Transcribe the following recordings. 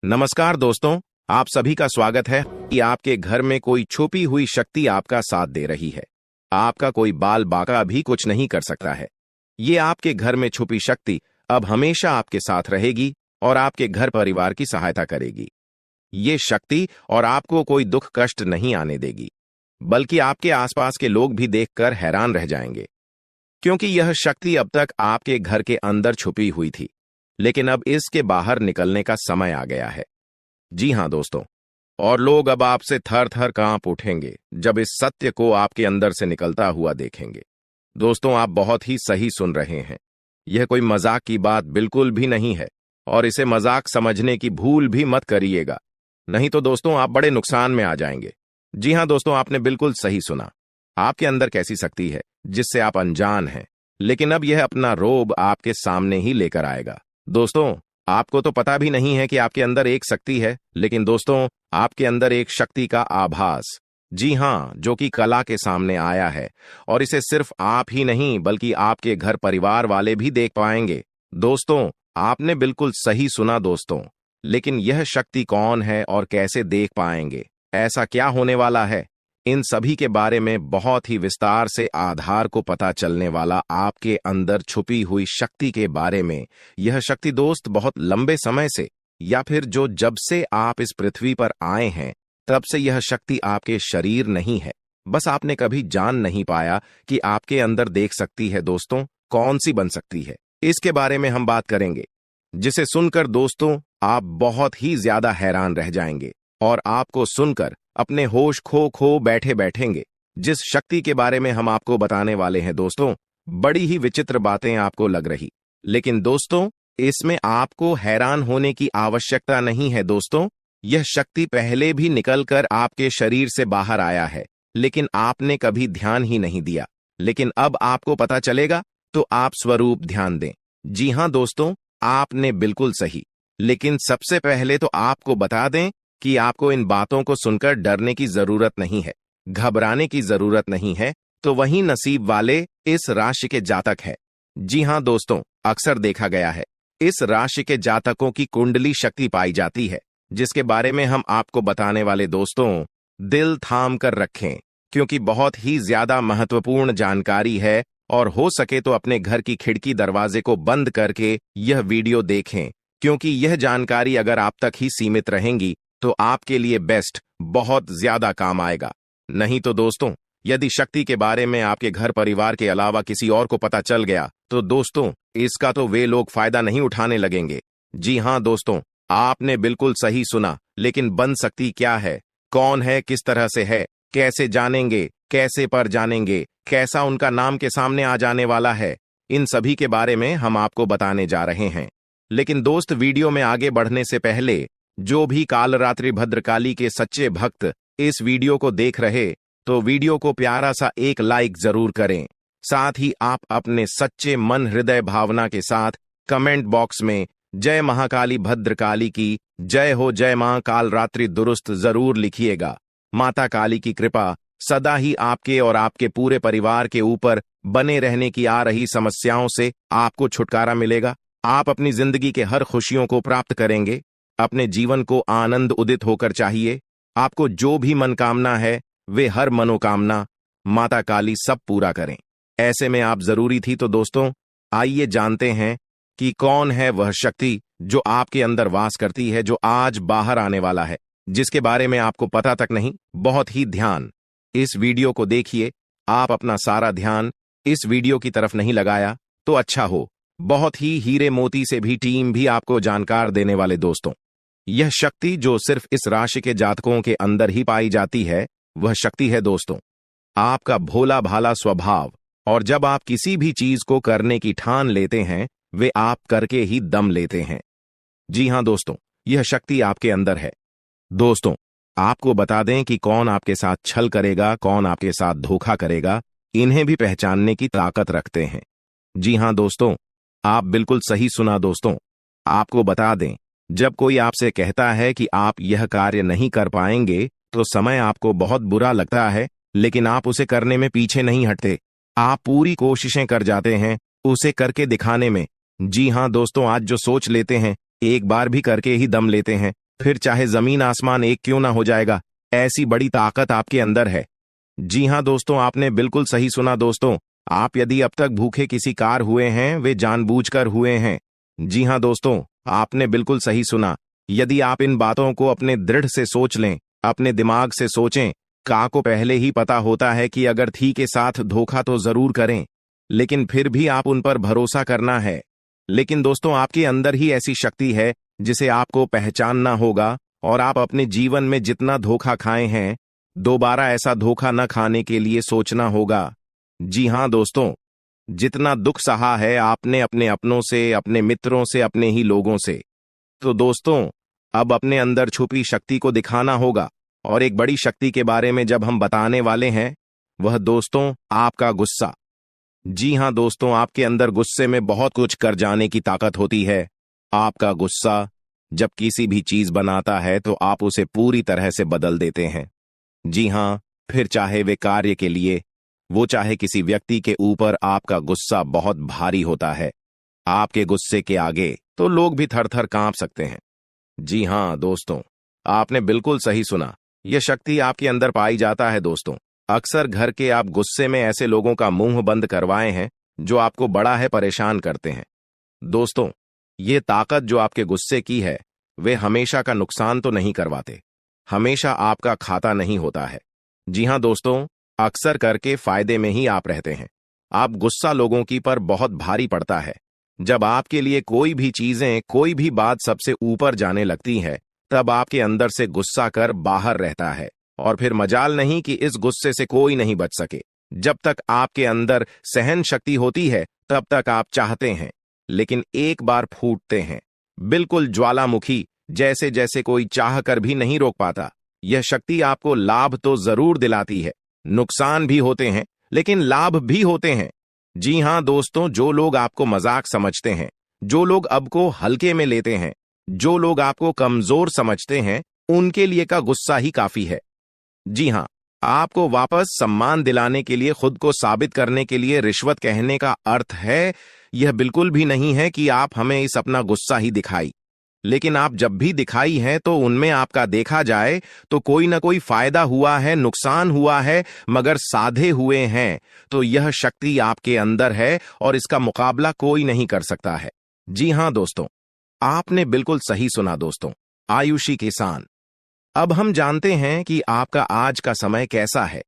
नमस्कार दोस्तों, आप सभी का स्वागत है कि आपके घर में कोई छुपी हुई शक्ति आपका साथ दे रही है। आपका कोई बाल बाका भी कुछ नहीं कर सकता है। ये आपके घर में छुपी शक्ति अब हमेशा आपके साथ रहेगी और आपके घर परिवार की सहायता करेगी। ये शक्ति और आपको कोई दुख कष्ट नहीं आने देगी, बल्कि आपके आसपास के लोग भी देखकर हैरान रह जाएंगे, क्योंकि यह शक्ति अब तक आपके घर के अंदर छुपी हुई थी, लेकिन अब इसके बाहर निकलने का समय आ गया है। जी हां दोस्तों, और लोग अब आपसे थर थर कांप उठेंगे जब इस सत्य को आपके अंदर से निकलता हुआ देखेंगे। दोस्तों, आप बहुत ही सही सुन रहे हैं। यह कोई मजाक की बात बिल्कुल भी नहीं है और इसे मजाक समझने की भूल भी मत करिएगा, नहीं तो दोस्तों आप बड़े नुकसान में आ जाएंगे। जी हां दोस्तों, आपने बिल्कुल सही सुना। आपके अंदर कैसी शक्ति है जिससे आप अनजान हैं, लेकिन अब यह अपना रोब आपके सामने ही लेकर आएगा। दोस्तों, आपको तो पता भी नहीं है कि आपके अंदर एक शक्ति है, लेकिन दोस्तों आपके अंदर एक शक्ति का आभास, जी हां, जो कि कला के सामने आया है और इसे सिर्फ आप ही नहीं बल्कि आपके घर परिवार वाले भी देख पाएंगे। दोस्तों, आपने बिल्कुल सही सुना दोस्तों, लेकिन यह शक्ति कौन है और कैसे देख पाएंगे? ऐसा क्या होने वाला है? इन सभी के बारे में बहुत ही विस्तार से आधार को पता चलने वाला आपके अंदर छुपी हुई शक्ति के बारे में। यह शक्ति दोस्त बहुत लंबे समय से, या फिर जो जब से आप इस पृथ्वी पर आए हैं तब से यह शक्ति आपके शरीर नहीं है, बस आपने कभी जान नहीं पाया कि आपके अंदर देख सकती है। दोस्तों, कौन सी बन सकती है, इसके बारे में हम बात करेंगे, जिसे सुनकर दोस्तों आप बहुत ही ज्यादा हैरान रह जाएंगे और आपको सुनकर अपने होश खो बैठे बैठेंगे। जिस शक्ति के बारे में हम आपको बताने वाले हैं दोस्तों, बड़ी ही विचित्र बातें आपको लग रही, लेकिन दोस्तों इसमें आपको हैरान होने की आवश्यकता नहीं है। दोस्तों, यह शक्ति पहले भी निकलकर आपके शरीर से बाहर आया है, लेकिन आपने कभी ध्यान ही नहीं दिया। लेकिन अब आपको पता चलेगा, तो आप स्वरूप ध्यान दें। जी हां दोस्तों, आपने बिल्कुल सही। लेकिन सबसे पहले तो आपको बता दें कि आपको इन बातों को सुनकर डरने की जरूरत नहीं है, घबराने की जरूरत नहीं है। तो वही नसीब वाले इस राशि के जातक है। जी हां दोस्तों, अक्सर देखा गया है इस राशि के जातकों की कुंडली शक्ति पाई जाती है, जिसके बारे में हम आपको बताने वाले दोस्तों दिल थाम कर रखें, क्योंकि बहुत ही ज्यादा महत्वपूर्ण जानकारी है। और हो सके तो अपने घर की खिड़की दरवाजे को बंद करके यह वीडियो देखें, क्योंकि यह जानकारी अगर आप तक ही सीमित रहेंगी तो आपके लिए बेस्ट बहुत ज्यादा काम आएगा। नहीं तो दोस्तों, यदि शक्ति के बारे में आपके घर परिवार के अलावा किसी और को पता चल गया तो दोस्तों इसका तो वे लोग फायदा नहीं उठाने लगेंगे। जी हां दोस्तों, आपने बिल्कुल सही सुना। लेकिन बन सकती क्या है, कौन है, किस तरह से है, कैसे जानेंगे, कैसे पर जानेंगे, कैसा उनका नाम के सामने आ जाने वाला है, इन सभी के बारे में हम आपको बताने जा रहे हैं। लेकिन दोस्त, वीडियो में आगे बढ़ने से पहले जो भी कालरात्रि भद्रकाली के सच्चे भक्त इस वीडियो को देख रहे, तो वीडियो को प्यारा सा एक लाइक जरूर करें। साथ ही आप अपने सच्चे मन हृदय भावना के साथ कमेंट बॉक्स में जय महाकाली भद्रकाली की जय हो, जय मां कालरात्रि दुरुस्त जरूर लिखिएगा। माता काली की कृपा सदा ही आपके और आपके पूरे परिवार के ऊपर बने रहने की आ रही समस्याओं से आपको छुटकारा मिलेगा। आप अपनी जिंदगी के हर खुशियों को प्राप्त करेंगे। अपने जीवन को आनंद उदित होकर चाहिए। आपको जो भी मनोकामना है वे हर मनोकामना माता काली सब पूरा करें। ऐसे में आप जरूरी थी। तो दोस्तों आइए जानते हैं कि कौन है वह शक्ति जो आपके अंदर वास करती है, जो आज बाहर आने वाला है, जिसके बारे में आपको पता तक नहीं। बहुत ही ध्यान इस वीडियो को देखिए। आप अपना सारा ध्यान इस वीडियो की तरफ नहीं लगाया तो अच्छा हो। बहुत ही हीरे मोती से भी टीम भी आपको जानकार देने वाले दोस्तों, यह शक्ति जो सिर्फ इस राशि के जातकों के अंदर ही पाई जाती है, वह शक्ति है दोस्तों आपका भोला भाला स्वभाव। और जब आप किसी भी चीज को करने की ठान लेते हैं, वे आप करके ही दम लेते हैं। जी हां दोस्तों, यह शक्ति आपके अंदर है। दोस्तों, आपको बता दें कि कौन आपके साथ छल करेगा, कौन आपके साथ धोखा करेगा, इन्हें भी पहचानने की ताकत रखते हैं। जी हां दोस्तों, आप बिल्कुल सही सुना दोस्तों। आपको बता दें, जब कोई आपसे कहता है कि आप यह कार्य नहीं कर पाएंगे, तो समय आपको बहुत बुरा लगता है, लेकिन आप उसे करने में पीछे नहीं हटते। आप पूरी कोशिशें कर जाते हैं उसे करके दिखाने में। जी हां दोस्तों, आज जो सोच लेते हैं एक बार भी करके ही दम लेते हैं, फिर चाहे जमीन आसमान एक क्यों ना हो जाएगा। ऐसी बड़ी ताकत आपके अंदर है। जी हाँ दोस्तों, आपने बिल्कुल सही सुना दोस्तों। आप यदि अब तक भूखे किसी कार हुए हैं, वे जानबूझकर हुए हैं। जी हाँ दोस्तों, आपने बिल्कुल सही सुना। यदि आप इन बातों को अपने दृढ़ से सोच लें, अपने दिमाग से सोचें, का को पहले ही पता होता है कि अगर थी के साथ धोखा तो जरूर करें, लेकिन फिर भी आप उन पर भरोसा करना है। लेकिन दोस्तों, आपके अंदर ही ऐसी शक्ति है जिसे आपको पहचानना होगा, और आप अपने जीवन में जितना धोखा खाए हैं, दोबारा ऐसा धोखा न खाने के लिए सोचना होगा। जी हाँ दोस्तों, जितना दुख सहा है आपने अपने अपनों से, अपने मित्रों से, अपने ही लोगों से, तो दोस्तों अब अपने अंदर छुपी शक्ति को दिखाना होगा। और एक बड़ी शक्ति के बारे में जब हम बताने वाले हैं, वह दोस्तों आपका गुस्सा। जी हाँ दोस्तों, आपके अंदर गुस्से में बहुत कुछ कर जाने की ताकत होती है। आपका गुस्सा जब किसी भी चीज बनाता है तो आप उसे पूरी तरह से बदल देते हैं। जी हाँ, फिर चाहे वे कार्य के लिए, वो चाहे किसी व्यक्ति के ऊपर, आपका गुस्सा बहुत भारी होता है। आपके गुस्से के आगे तो लोग भी थर थर कांप सकते हैं। जी हाँ दोस्तों, आपने बिल्कुल सही सुना। यह शक्ति आपके अंदर पाई जाता है दोस्तों। अक्सर घर के आप गुस्से में ऐसे लोगों का मुंह बंद करवाए हैं जो आपको बड़ा है परेशान करते हैं। दोस्तों, ये ताकत जो आपके गुस्से की है, वे हमेशा का नुकसान तो नहीं करवाते, हमेशा आपका खाता नहीं होता है। जी हाँ दोस्तों, अक्सर करके फायदे में ही आप रहते हैं। आप गुस्सा लोगों की पर बहुत भारी पड़ता है। जब आपके लिए कोई भी चीजें, कोई भी बात सबसे ऊपर जाने लगती है, तब आपके अंदर से गुस्सा कर बाहर रहता है, और फिर मजाल नहीं कि इस गुस्से से कोई नहीं बच सके। जब तक आपके अंदर सहन शक्ति होती है, तब तक आप चाहते हैं, लेकिन एक बार फूटते हैं, बिल्कुल ज्वालामुखी जैसे, जैसे कोई चाह कर भी नहीं रोक पाता। यह शक्ति आपको लाभ तो जरूर दिलाती है, नुकसान भी होते हैं, लेकिन लाभ भी होते हैं। जी हाँ दोस्तों, जो लोग आपको मजाक समझते हैं, जो लोग अब को हल्के में लेते हैं, जो लोग आपको कमजोर समझते हैं, उनके लिए का गुस्सा ही काफी है। जी हाँ, आपको वापस सम्मान दिलाने के लिए, खुद को साबित करने के लिए रिश्वत कहने का अर्थ है, यह बिल्कुल भी नहीं है कि आप हमें इस अपना गुस्सा ही दिखाई। लेकिन आप जब भी दिखाई है तो उनमें आपका देखा जाए तो कोई ना कोई फायदा हुआ है, नुकसान हुआ है, मगर साधे हुए हैं तो यह शक्ति आपके अंदर है और इसका मुकाबला कोई नहीं कर सकता है। जी हाँ दोस्तों, आपने बिल्कुल सही सुना दोस्तों। आयुषी किसान, अब हम जानते हैं कि आपका आज का समय कैसा है,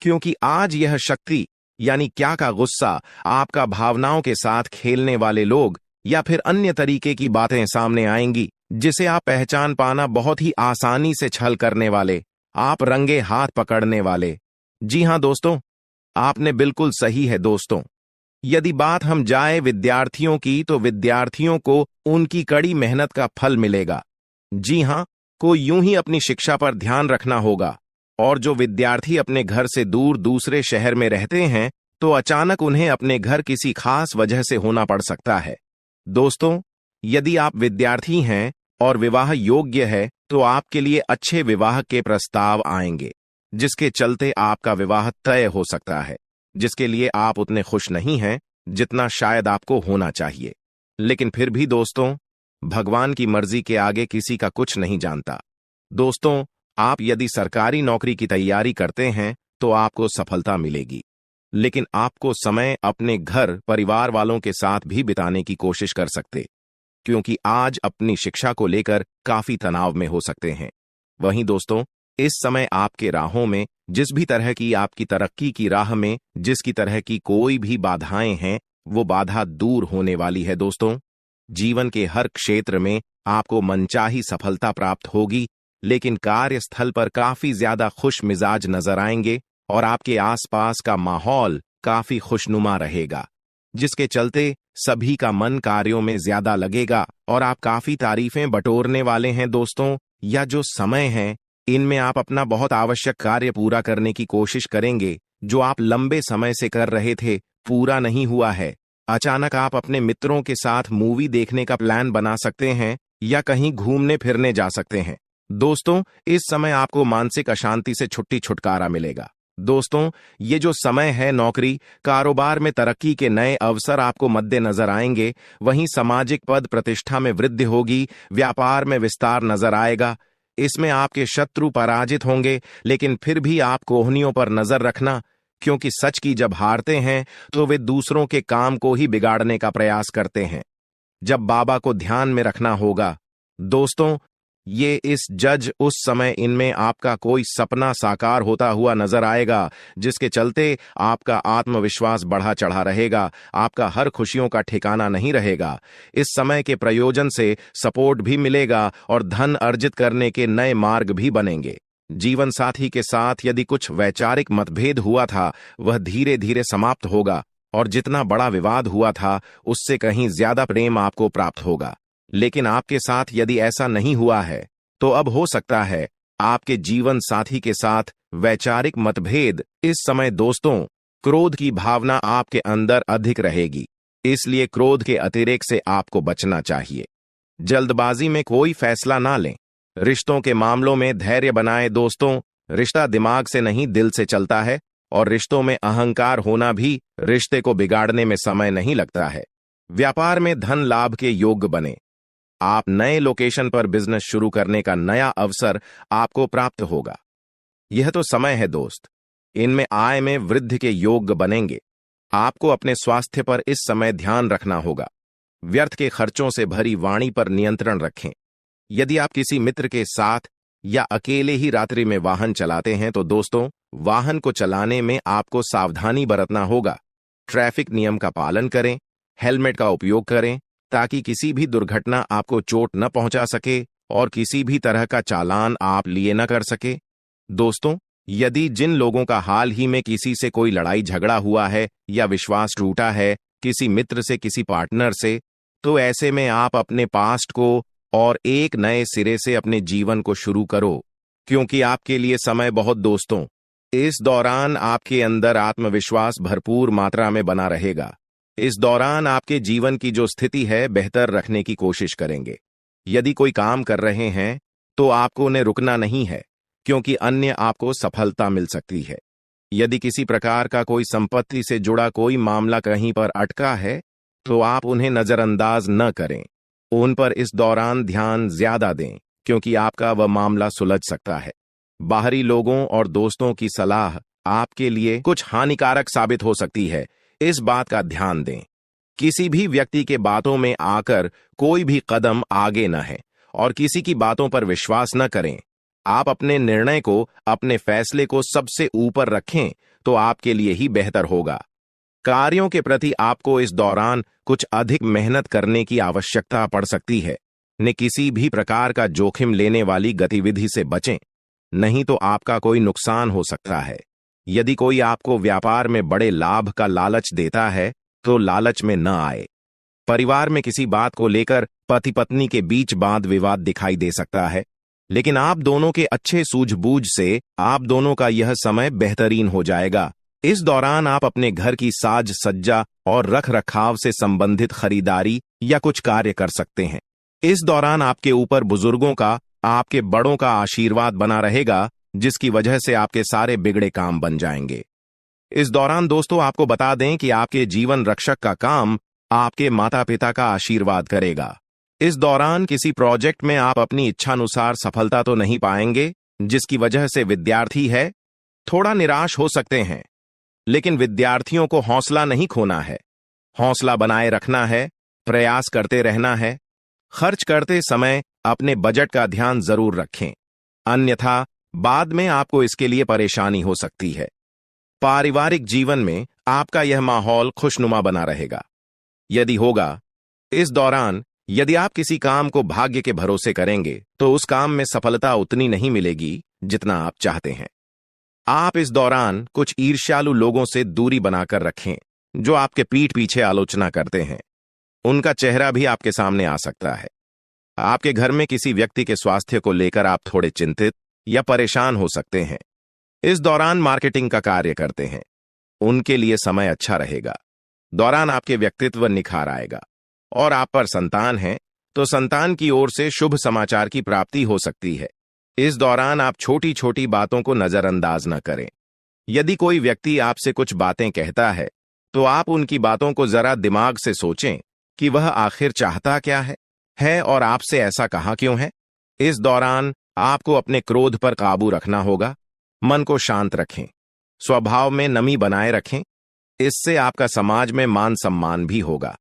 क्योंकि आज यह शक्ति यानी क्या का गुस्सा, आपका भावनाओं के साथ खेलने वाले लोग या फिर अन्य तरीके की बातें सामने आएंगी, जिसे आप पहचान पाना बहुत ही आसानी से छल करने वाले, आप रंगे हाथ पकड़ने वाले। जी हाँ दोस्तों, आपने बिल्कुल सही है दोस्तों। यदि बात हम जाए विद्यार्थियों की, तो विद्यार्थियों को उनकी कड़ी मेहनत का फल मिलेगा। जी हाँ, को यूं ही अपनी शिक्षा पर ध्यान रखना होगा। और जो विद्यार्थी अपने घर से दूर दूसरे शहर में रहते हैं, तो अचानक उन्हें अपने घर किसी खास वजह से होना पड़ सकता है। दोस्तों, यदि आप विद्यार्थी हैं और विवाह योग्य है, तो आपके लिए अच्छे विवाह के प्रस्ताव आएंगे, जिसके चलते आपका विवाह तय हो सकता है, जिसके लिए आप उतने खुश नहीं हैं जितना शायद आपको होना चाहिए। लेकिन फिर भी दोस्तों, भगवान की मर्जी के आगे किसी का कुछ नहीं जानता। दोस्तों, आप यदि सरकारी नौकरी की तैयारी करते हैं तो आपको सफलता मिलेगी, लेकिन आपको समय अपने घर परिवार वालों के साथ भी बिताने की कोशिश कर सकते, क्योंकि आज अपनी शिक्षा को लेकर काफी तनाव में हो सकते हैं। वहीं दोस्तों, इस समय आपके राहों में, जिस भी तरह की आपकी तरक्की की राह में जिसकी तरह की कोई भी बाधाएं हैं, वो बाधा दूर होने वाली है दोस्तों। जीवन के हर क्षेत्र में आपको मनचाही सफलता प्राप्त होगी, लेकिन कार्यस्थल पर काफी ज्यादा खुश मिजाज नजर आएंगे और आपके आसपास का माहौल काफी खुशनुमा रहेगा, जिसके चलते सभी का मन कार्यों में ज्यादा लगेगा और आप काफी तारीफें बटोरने वाले हैं दोस्तों। या जो समय है, इनमें आप अपना बहुत आवश्यक कार्य पूरा करने की कोशिश करेंगे, जो आप लंबे समय से कर रहे थे, पूरा नहीं हुआ है। अचानक आप अपने मित्रों के साथ मूवी देखने का प्लान बना सकते हैं या कहीं घूमने फिरने जा सकते हैं। दोस्तों, इस समय आपको मानसिक अशांति से छुट्टी छुटकारा मिलेगा। दोस्तों, ये जो समय है, नौकरी कारोबार में तरक्की के नए अवसर आपको मद्देनजर आएंगे। वहीं सामाजिक पद प्रतिष्ठा में वृद्धि होगी, व्यापार में विस्तार नजर आएगा। इसमें आपके शत्रु पराजित होंगे, लेकिन फिर भी आप कोहनियों पर नजर रखना, क्योंकि सच की जब हारते हैं तो वे दूसरों के काम को ही बिगाड़ने का प्रयास करते हैं। जब बाबा को ध्यान में रखना होगा। दोस्तों, ये इस जज उस समय इनमें आपका कोई सपना साकार होता हुआ नजर आएगा, जिसके चलते आपका आत्मविश्वास बढ़ा चढ़ा रहेगा, आपका हर खुशियों का ठिकाना नहीं रहेगा। इस समय के प्रयोजन से सपोर्ट भी मिलेगा और धन अर्जित करने के नए मार्ग भी बनेंगे। जीवन साथी के साथ यदि कुछ वैचारिक मतभेद हुआ था, वह धीरे धीरे समाप्त होगा, और जितना बड़ा विवाद हुआ था उससे कहीं ज्यादा प्रेम आपको प्राप्त होगा। लेकिन आपके साथ यदि ऐसा नहीं हुआ है, तो अब हो सकता है आपके जीवन साथी के साथ वैचारिक मतभेद। इस समय दोस्तों, क्रोध की भावना आपके अंदर अधिक रहेगी, इसलिए क्रोध के अतिरेक से आपको बचना चाहिए। जल्दबाजी में कोई फैसला ना लें। रिश्तों के मामलों में धैर्य बनाएं। दोस्तों, रिश्ता दिमाग से नहीं दिल से चलता है, और रिश्तों में अहंकार होना भी रिश्ते को बिगाड़ने में समय नहीं लगता है। व्यापार में धन लाभ के योग्य बने। आप नए लोकेशन पर बिजनेस शुरू करने का नया अवसर आपको प्राप्त होगा। यह तो समय है दोस्त, इनमें आय में वृद्धि के योग्य बनेंगे। आपको अपने स्वास्थ्य पर इस समय ध्यान रखना होगा। व्यर्थ के खर्चों से भरी वाणी पर नियंत्रण रखें। यदि आप किसी मित्र के साथ या अकेले ही रात्रि में वाहन चलाते हैं, तो दोस्तों, वाहन को चलाने में आपको सावधानी बरतना होगा। ट्रैफिक नियम का पालन करें, हेलमेट का उपयोग करें, ताकि किसी भी दुर्घटना आपको चोट न पहुंचा सके और किसी भी तरह का चालान आप लिए न कर सके। दोस्तों, यदि जिन लोगों का हाल ही में किसी से कोई लड़ाई झगड़ा हुआ है या विश्वास टूटा है, किसी मित्र से, किसी पार्टनर से, तो ऐसे में आप अपने पास्ट को और एक नए सिरे से अपने जीवन को शुरू करो, क्योंकि आपके लिए समय बहुत दोस्तों, इस दौरान आपके अंदर आत्मविश्वास भरपूर मात्रा में बना रहेगा। इस दौरान आपके जीवन की जो स्थिति है बेहतर रखने की कोशिश करेंगे। यदि कोई काम कर रहे हैं तो आपको उन्हें रुकना नहीं है, क्योंकि अन्य आपको सफलता मिल सकती है। यदि किसी प्रकार का कोई संपत्ति से जुड़ा कोई मामला कहीं पर अटका है, तो आप उन्हें नजरअंदाज न करें। उन पर इस दौरान ध्यान ज्यादा दें, क्योंकि आपका वह मामला सुलझ सकता है। बाहरी लोगों और दोस्तों की सलाह आपके लिए कुछ हानिकारक साबित हो सकती है, इस बात का ध्यान दें। किसी भी व्यक्ति के बातों में आकर कोई भी कदम आगे न है, और किसी की बातों पर विश्वास न करें। आप अपने निर्णय को, अपने फैसले को सबसे ऊपर रखें, तो आपके लिए ही बेहतर होगा। कार्यों के प्रति आपको इस दौरान कुछ अधिक मेहनत करने की आवश्यकता पड़ सकती है। ने किसी भी प्रकार का जोखिम लेने वाली गतिविधि से बचें, नहीं तो आपका कोई नुकसान हो सकता है। यदि कोई आपको व्यापार में बड़े लाभ का लालच देता है, तो लालच में न आए। परिवार में किसी बात को लेकर पति पत्नी के बीच वाद विवाद दिखाई दे सकता है, लेकिन आप दोनों के अच्छे सूझबूझ से आप दोनों का यह समय बेहतरीन हो जाएगा। इस दौरान आप अपने घर की साज सज्जा और रख रखाव से संबंधित खरीदारी या कुछ कार्य कर सकते हैं। इस दौरान आपके ऊपर बुजुर्गों का, आपके बड़ों का आशीर्वाद बना रहेगा, जिसकी वजह से आपके सारे बिगड़े काम बन जाएंगे। इस दौरान दोस्तों, आपको बता दें कि आपके जीवन रक्षक का काम आपके माता पिता का आशीर्वाद करेगा। इस दौरान किसी प्रोजेक्ट में आप अपनी इच्छानुसार सफलता तो नहीं पाएंगे, जिसकी वजह से विद्यार्थी है थोड़ा निराश हो सकते हैं। लेकिन विद्यार्थियों को हौसला नहीं खोना है, हौसला बनाए रखना है, प्रयास करते रहना है। खर्च करते समय अपने बजट का ध्यान जरूर रखें, अन्यथा बाद में आपको इसके लिए परेशानी हो सकती है। पारिवारिक जीवन में आपका यह माहौल खुशनुमा बना रहेगा। यदि होगा, इस दौरान यदि आप किसी काम को भाग्य के भरोसे करेंगे, तो उस काम में सफलता उतनी नहीं मिलेगी जितना आप चाहते हैं। आप इस दौरान कुछ ईर्ष्यालु लोगों से दूरी बनाकर रखें, जो आपके पीठ पीछे आलोचना करते हैं। उनका चेहरा भी आपके सामने आ सकता है। आपके घर में किसी व्यक्ति के स्वास्थ्य को लेकर आप थोड़े चिंतित या परेशान हो सकते हैं। इस दौरान मार्केटिंग का कार्य करते हैं, उनके लिए समय अच्छा रहेगा। दौरान आपके व्यक्तित्व निखार आएगा। और आप पर संतान है, तो संतान की ओर से शुभ समाचार की प्राप्ति हो सकती है। इस दौरान आप छोटी छोटी बातों को नजरअंदाज न करें। यदि कोई व्यक्ति आपसे कुछ बातें कहता है तो आप उनकी बातों को जरा दिमाग से सोचें कि वह आखिर चाहता क्या है और आपसे ऐसा कहा क्यों है। इस दौरान आपको अपने क्रोध पर काबू रखना होगा। मन को शांत रखें, स्वभाव में नमी बनाए रखें। इससे आपका समाज में मान सम्मान भी होगा।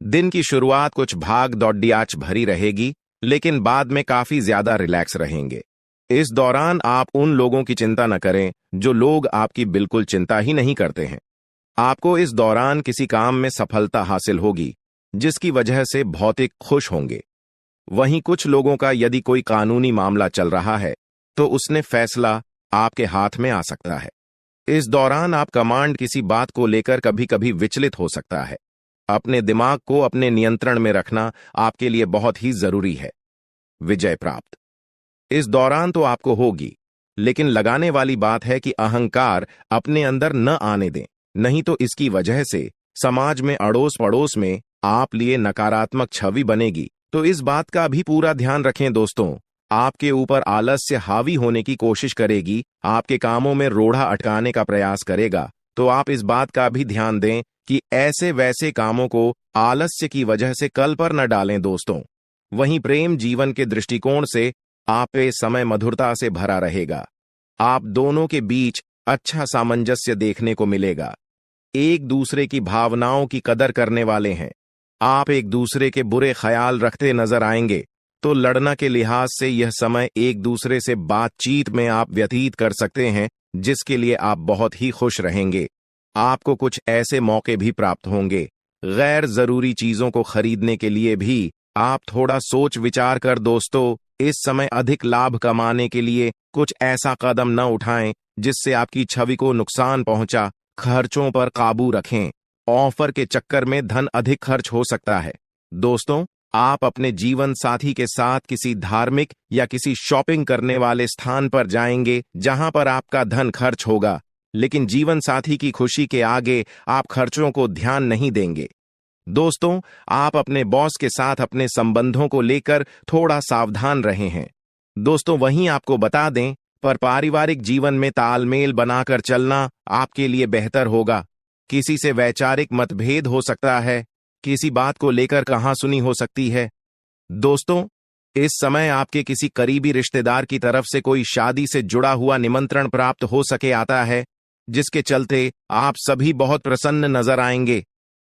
दिन की शुरुआत कुछ भाग दौड़ियाच भरी रहेगी, लेकिन बाद में काफी ज्यादा रिलैक्स रहेंगे। इस दौरान आप उन लोगों की चिंता न करें जो लोग आपकी बिल्कुल चिंता ही नहीं करते हैं। आपको इस दौरान किसी काम में सफलता हासिल होगी, जिसकी वजह से भौतिक खुश होंगे। वहीं कुछ लोगों का यदि कोई कानूनी मामला चल रहा है तो उसने फैसला आपके हाथ में आ सकता है। इस दौरान आप कमांड किसी बात को लेकर कभी कभी विचलित हो सकता है। अपने दिमाग को अपने नियंत्रण में रखना आपके लिए बहुत ही जरूरी है। विजय प्राप्त इस दौरान तो आपको होगी, लेकिन लगाने वाली बात है कि अहंकार अपने अंदर न आने दें, नहीं तो इसकी वजह से समाज में अड़ोस पड़ोस में आप लिए नकारात्मक छवि बनेगी। तो इस बात का भी पूरा ध्यान रखें दोस्तों। आपके ऊपर आलस्य हावी होने की कोशिश करेगी, आपके कामों में रोड़ा अटकाने का प्रयास करेगा। तो आप इस बात का भी ध्यान दें कि ऐसे वैसे कामों को आलस्य की वजह से कल पर न डालें दोस्तों। वहीं प्रेम जीवन के दृष्टिकोण से आप पे समय मधुरता से भरा रहेगा। आप दोनों के बीच अच्छा सामंजस्य देखने को मिलेगा। एक दूसरे की भावनाओं की कदर करने वाले हैं। आप एक दूसरे के बुरे ख्याल रखते नजर आएंगे, तो लड़ना के लिहाज से यह समय एक दूसरे से बातचीत में आप व्यतीत कर सकते हैं, जिसके लिए आप बहुत ही खुश रहेंगे। आपको कुछ ऐसे मौके भी प्राप्त होंगे। गैर जरूरी चीजों को खरीदने के लिए भी आप थोड़ा सोच विचार कर दोस्तों इस समय अधिक लाभ कमाने के लिए कुछ ऐसा कदम न उठाएं जिससे आपकी छवि को नुकसान पहुंचा। खर्चों पर काबू रखें। ऑफर के चक्कर में धन अधिक खर्च हो सकता है। दोस्तों, आप अपने जीवन साथी के साथ किसी धार्मिक या किसी शॉपिंग करने वाले स्थान पर जाएंगे जहां पर आपका धन खर्च होगा, लेकिन जीवन साथी की खुशी के आगे आप खर्चों को ध्यान नहीं देंगे। दोस्तों, आप अपने बॉस के साथ अपने संबंधों को लेकर थोड़ा सावधान रहे हैं। दोस्तों, वहीं आपको बता दें, पर पारिवारिक जीवन में तालमेल बनाकर चलना आपके लिए बेहतर होगा। किसी से वैचारिक मतभेद हो सकता है, किसी बात को लेकर कहासुनी हो सकती है। दोस्तों, इस समय आपके किसी करीबी रिश्तेदार की तरफ से कोई शादी से जुड़ा हुआ निमंत्रण प्राप्त हो सके आता है, जिसके चलते आप सभी बहुत प्रसन्न नजर आएंगे।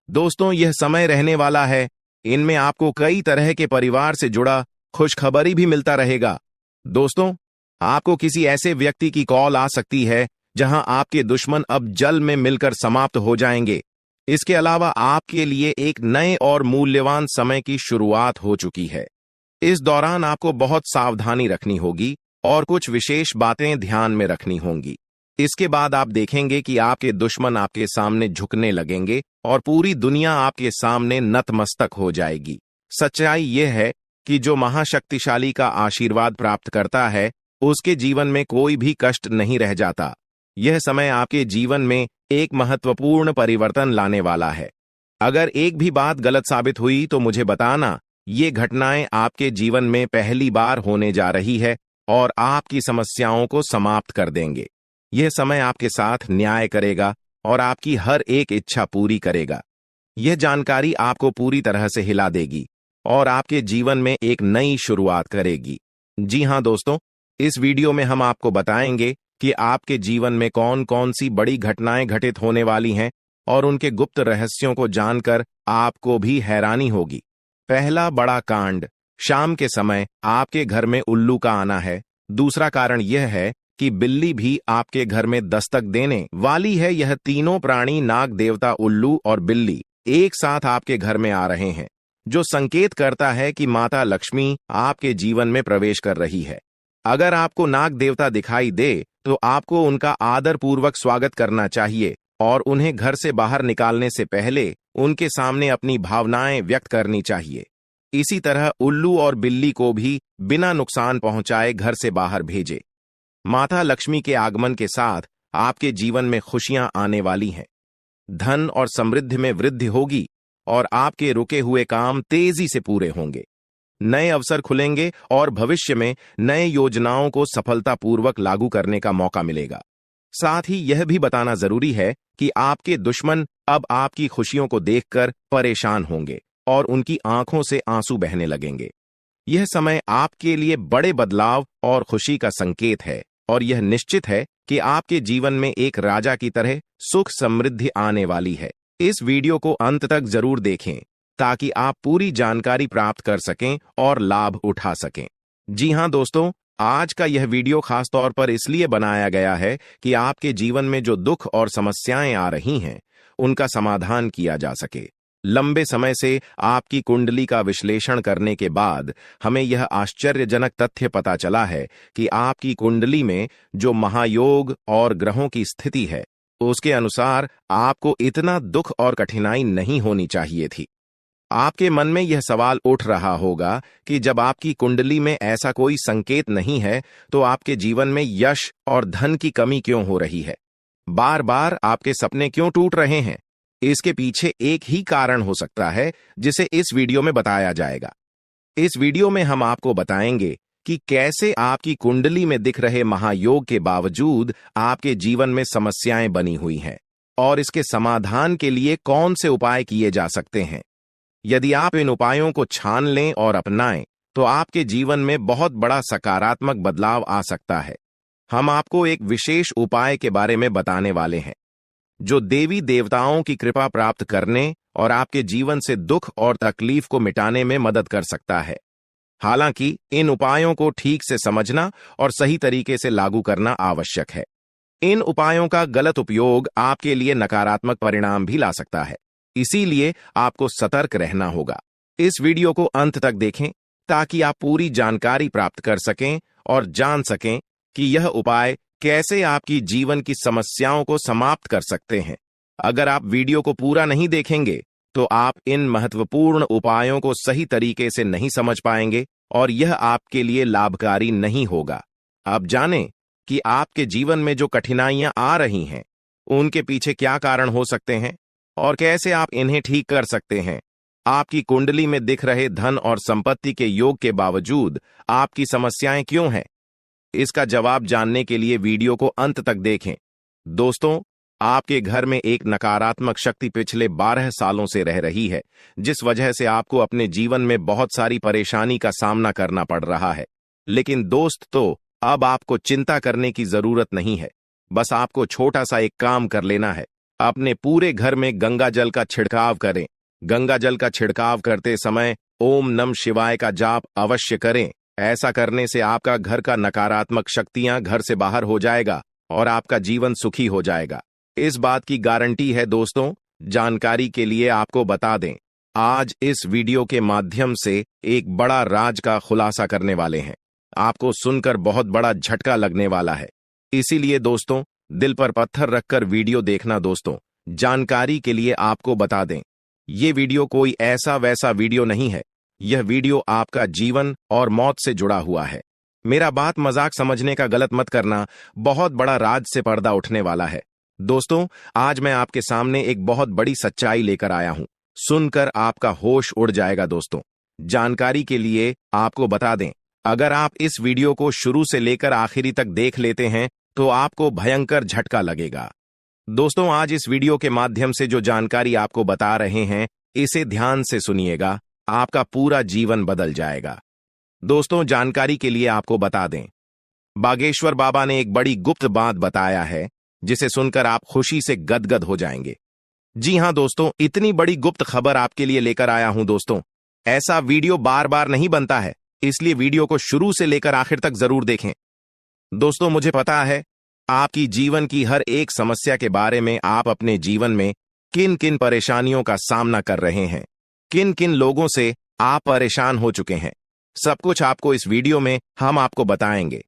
दोस्तों, यह समय रहने वाला है। इनमें आपको कई तरह के परिवार से जुड़ा खुशखबरी भी मिलता रहेगा। दोस्तों, आपको किसी ऐसे व्यक्ति की कॉल आ सकती है जहां आपके दुश्मन अब जल में मिलकर समाप्त हो जाएंगे। इसके अलावा आपके लिए एक नए और मूल्यवान समय की शुरुआत हो चुकी है। इस दौरान आपको बहुत सावधानी रखनी होगी और कुछ विशेष बातें ध्यान में रखनी होंगी। इसके बाद आप देखेंगे कि आपके दुश्मन आपके सामने झुकने लगेंगे और पूरी दुनिया आपके सामने नतमस्तक हो जाएगी। सच्चाई यह है कि जो महाशक्तिशाली का आशीर्वाद प्राप्त करता है, उसके जीवन में कोई भी कष्ट नहीं रह जाता। यह समय आपके जीवन में एक महत्वपूर्ण परिवर्तन लाने वाला है। अगर एक भी बात गलत साबित हुई तो मुझे बताना। ये घटनाएं आपके जीवन में पहली बार होने जा रही है और आपकी समस्याओं को समाप्त कर देंगे। यह समय आपके साथ न्याय करेगा और आपकी हर एक इच्छा पूरी करेगा। यह जानकारी आपको पूरी तरह से हिला देगी और आपके जीवन में एक नई शुरुआत करेगी। जी हां दोस्तों, इस वीडियो में हम आपको बताएंगे कि आपके जीवन में कौन कौन सी बड़ी घटनाएं घटित होने वाली हैं और उनके गुप्त रहस्यों को जानकर आपको भी हैरानी होगी। पहला बड़ा कांड, शाम के समय आपके घर में उल्लू का आना है। दूसरा कारण यह है कि बिल्ली भी आपके घर में दस्तक देने वाली है। यह तीनों प्राणी, नाग देवता, उल्लू और बिल्ली, एक साथ आपके घर में आ रहे हैं, जो संकेत करता है कि माता लक्ष्मी आपके जीवन में प्रवेश कर रही है। अगर आपको नाग देवता दिखाई दे तो आपको उनका आदर पूर्वक स्वागत करना चाहिए और उन्हें घर से बाहर निकालने से पहले उनके सामने अपनी भावनाएं व्यक्त करनी चाहिए। इसी तरह उल्लू और बिल्ली को भी बिना नुकसान पहुंचाए घर से बाहर भेजे। माता लक्ष्मी के आगमन के साथ आपके जीवन में खुशियां आने वाली हैं। धन और समृद्धि में वृद्धि होगी और आपके रुके हुए काम तेजी से पूरे होंगे। नए अवसर खुलेंगे और भविष्य में नए योजनाओं को सफलतापूर्वक लागू करने का मौका मिलेगा। साथ ही यह भी बताना जरूरी है कि आपके दुश्मन अब आपकी खुशियों को देखकर परेशान होंगे और उनकी आंखों से आंसू बहने लगेंगे। यह समय आपके लिए बड़े बदलाव और खुशी का संकेत है और यह निश्चित है कि आपके जीवन में एक राजा की तरह सुख समृद्धि आने वाली है। इस वीडियो को अंत तक जरूर देखें ताकि आप पूरी जानकारी प्राप्त कर सकें और लाभ उठा सकें। जी हां दोस्तों, आज का यह वीडियो खास तौर पर इसलिए बनाया गया है कि आपके जीवन में जो दुख और समस्याएं आ रही हैं, उनका समाधान किया जा सके। लंबे समय से आपकी कुंडली का विश्लेषण करने के बाद हमें यह आश्चर्यजनक तथ्य पता चला है कि आपकी कुंडली में जो महायोग और ग्रहों की स्थिति है, उसके अनुसार आपको इतना दुख और कठिनाई नहीं होनी चाहिए थी। आपके मन में यह सवाल उठ रहा होगा कि जब आपकी कुंडली में ऐसा कोई संकेत नहीं है, तो आपके जीवन में यश और धन की कमी क्यों हो रही है? बार बार आपके सपने क्यों टूट रहे हैं? इसके पीछे एक ही कारण हो सकता है, जिसे इस वीडियो में बताया जाएगा। इस वीडियो में हम आपको बताएंगे कि कैसे आपकी कुंडली में दिख रहे महायोग के बावजूद आपके जीवन में समस्याएं बनी हुई हैं और इसके समाधान के लिए कौन से उपाय किए जा सकते हैं। यदि आप इन उपायों को छान लें और अपनाएं, तो आपके जीवन में बहुत बड़ा सकारात्मक बदलाव आ सकता है। हम आपको एक विशेष उपाय के बारे में बताने वाले हैं, जो देवी देवताओं की कृपा प्राप्त करने और आपके जीवन से दुख और तकलीफ को मिटाने में मदद कर सकता है। हालांकि इन उपायों को ठीक से समझना और सही तरीके से लागू करना आवश्यक है। इन उपायों का गलत उपयोग आपके लिए नकारात्मक परिणाम भी ला सकता है, इसीलिए आपको सतर्क रहना होगा। इस वीडियो को अंत तक देखें ताकि आप पूरी जानकारी प्राप्त कर सकें और जान सकें कि यह उपाय कैसे आपकी जीवन की समस्याओं को समाप्त कर सकते हैं। अगर आप वीडियो को पूरा नहीं देखेंगे, तो आप इन महत्वपूर्ण उपायों को सही तरीके से नहीं समझ पाएंगे और यह आपके लिए लाभकारी नहीं होगा। अब जानें कि आपके जीवन में जो कठिनाइयां आ रही हैं, उनके पीछे क्या कारण हो सकते हैं और कैसे आप इन्हें ठीक कर सकते हैं। आपकी कुंडली में दिख रहे धन और संपत्ति के योग के बावजूद आपकी समस्याएं क्यों हैं? इसका जवाब जानने के लिए वीडियो को अंत तक देखें। दोस्तों, आपके घर में एक नकारात्मक शक्ति पिछले 12 सालों से रह रही है, जिस वजह से आपको अपने जीवन में बहुत सारी परेशानी का सामना करना पड़ रहा है। लेकिन दोस्त, अब आपको चिंता करने की जरूरत नहीं है। बस आपको छोटा सा एक काम कर लेना है। अपने पूरे घर में गंगा जल का छिड़काव करें। गंगा जल का छिड़काव करते समय ओम नमः शिवाय का जाप अवश्य करें। ऐसा करने से आपका घर का नकारात्मक शक्तियां घर से बाहर हो जाएगा और आपका जीवन सुखी हो जाएगा। इस बात की गारंटी है दोस्तों। जानकारी के लिए आपको बता दें, आज इस वीडियो के माध्यम से एक बड़ा राज का खुलासा करने वाले हैं। आपको सुनकर बहुत बड़ा झटका लगने वाला है, इसीलिए दोस्तों दिल पर पत्थर रखकर वीडियो देखना। दोस्तों, जानकारी के लिए आपको बता दें, ये वीडियो कोई ऐसा वैसा वीडियो नहीं है। यह वीडियो आपका जीवन और मौत से जुड़ा हुआ है। मेरा बात मजाक समझने का गलत मत करना। बहुत बड़ा राज से पर्दा उठने वाला है। दोस्तों, आज मैं आपके सामने एक बहुत बड़ी सच्चाई लेकर आया हूं। सुनकर आपका होश उड़ जाएगा। दोस्तों, जानकारी के लिए आपको बता दें, अगर आप इस वीडियो को शुरू से लेकर आखिरी तक देख लेते हैं, तो आपको भयंकर झटका लगेगा। दोस्तों, आज इस वीडियो के माध्यम से जो जानकारी आपको बता रहे हैं, इसे ध्यान से सुनिएगा। आपका पूरा जीवन बदल जाएगा। दोस्तों, जानकारी के लिए आपको बता दें, बागेश्वर बाबा ने एक बड़ी गुप्त बात बताया है, जिसे सुनकर आप खुशी से गदगद हो जाएंगे। जी हां दोस्तों, इतनी बड़ी गुप्त खबर आपके लिए लेकर आया हूं। दोस्तों, ऐसा वीडियो बार बार नहीं बनता है, इसलिए वीडियो को शुरू से लेकर आखिर तक जरूर देखें। दोस्तों, मुझे पता है आपकी जीवन की हर एक समस्या के बारे में, आप अपने जीवन में किन किन परेशानियों का सामना कर रहे हैं, किन किन लोगों से आप परेशान हो चुके हैं। सब कुछ आपको इस वीडियो में हम आपको बताएंगे।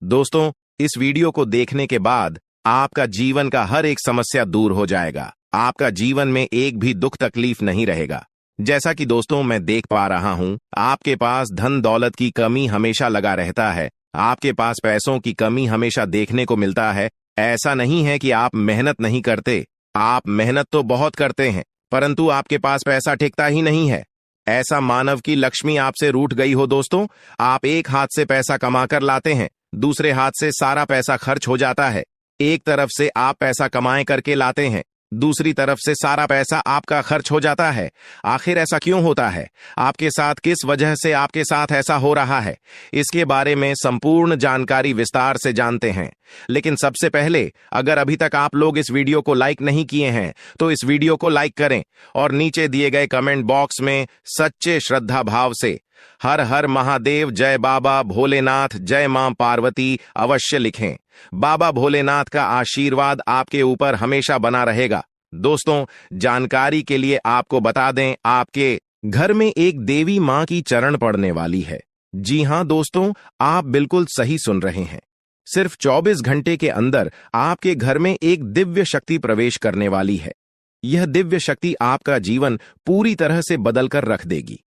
दोस्तों, इस वीडियो को देखने के बाद आपका जीवन का हर एक समस्या दूर हो जाएगा। आपका जीवन में एक भी दुख तकलीफ नहीं रहेगा। जैसा कि दोस्तों मैं देख पा रहा हूं, आपके पास धन दौलत की कमी हमेशा लगा रहता है। आपके पास पैसों की कमी हमेशा देखने को मिलता है। ऐसा नहीं है कि आप मेहनत नहीं करते, आप मेहनत तो बहुत करते हैं, परंतु आपके पास पैसा टिकता ही नहीं है। ऐसा मानव की लक्ष्मी आपसे रूठ गई हो। दोस्तों, आप एक हाथ से पैसा कमाकर लाते हैं, दूसरे हाथ से सारा पैसा खर्च हो जाता है। एक तरफ से आप पैसा कमाए करके लाते हैं, दूसरी तरफ से सारा पैसा आपका खर्च हो जाता है। आखिर ऐसा क्यों होता है? आपके साथ किस वजह से आपके साथ ऐसा हो रहा है? इसके बारे में संपूर्ण जानकारी विस्तार से जानते हैं। लेकिन सबसे पहले, अगर अभी तक आप लोग इस वीडियो को लाइक नहीं किए हैं तो इस वीडियो को लाइक करें और नीचे दिए गए कमेंट बॉक्स में सच्चे श्रद्धा भाव से हर हर महादेव, जय बाबा भोलेनाथ, जय मां पार्वती अवश्य लिखें। बाबा भोलेनाथ का आशीर्वाद आपके ऊपर हमेशा बना रहेगा। दोस्तों, जानकारी के लिए आपको बता दें, आपके घर में एक देवी मां की चरण पड़ने वाली है। जी हां दोस्तों, आप बिल्कुल सही सुन रहे हैं। सिर्फ 24 घंटे के अंदर आपके घर में एक दिव्य शक्ति प्रवेश करने वाली है। यह दिव्य शक्ति आपका जीवन पूरी तरह से बदलकर रख देगी।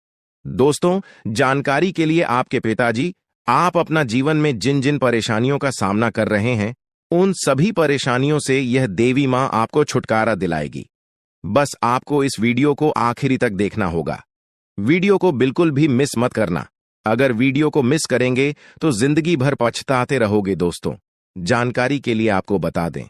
दोस्तों, जानकारी के लिए आपके पिताजी, आप अपना जीवन में जिन जिन परेशानियों का सामना कर रहे हैं, उन सभी परेशानियों से यह देवी मां आपको छुटकारा दिलाएगी। बस आपको इस वीडियो को आखिरी तक देखना होगा। वीडियो को बिल्कुल भी मिस मत करना। अगर वीडियो को मिस करेंगे तो जिंदगी भर पछताते रहोगे। दोस्तों, जानकारी के लिए आपको बता दें,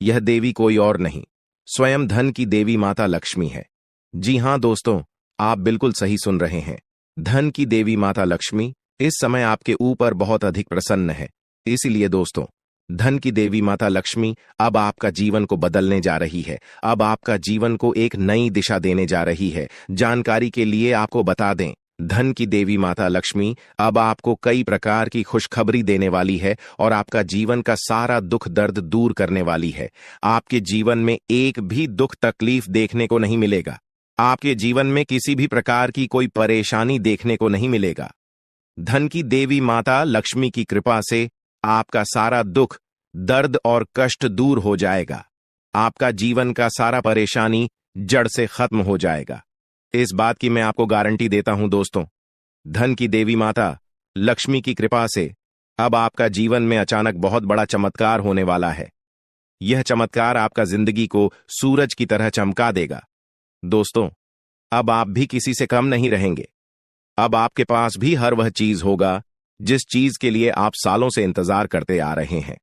यह देवी कोई और नहीं, स्वयं धन की देवी माता लक्ष्मी है। जी हां दोस्तों, आप बिल्कुल सही सुन रहे हैं। धन की देवी माता लक्ष्मी इस समय आपके ऊपर बहुत अधिक प्रसन्न है। इसीलिए दोस्तों, धन की देवी माता लक्ष्मी अब आपका जीवन को बदलने जा रही है। अब आपका जीवन को एक नई दिशा देने जा रही है। जानकारी के लिए आपको बता दें, धन की देवी माता लक्ष्मी अब आपको कई प्रकार की खुशखबरी देने वाली है और आपका जीवन का सारा दुख दर्द दूर करने वाली है। आपके जीवन में एक भी दुख तकलीफ देखने को नहीं मिलेगा। आपके जीवन में किसी भी प्रकार की कोई परेशानी देखने को नहीं मिलेगा। धन की देवी माता लक्ष्मी की कृपा से आपका सारा दुख, दर्द और कष्ट दूर हो जाएगा। आपका जीवन का सारा परेशानी जड़ से खत्म हो जाएगा। इस बात की मैं आपको गारंटी देता हूं दोस्तों। धन की देवी माता लक्ष्मी की कृपा से अब आपका जीवन में अचानक बहुत बड़ा चमत्कार होने वाला है। यह चमत्कार आपका जिंदगी को सूरज की तरह चमका देगा। दोस्तों, अब आप भी किसी से कम नहीं रहेंगे। अब आपके पास भी हर वह चीज होगा जिस चीज के लिए आप सालों से इंतजार करते आ रहे हैं।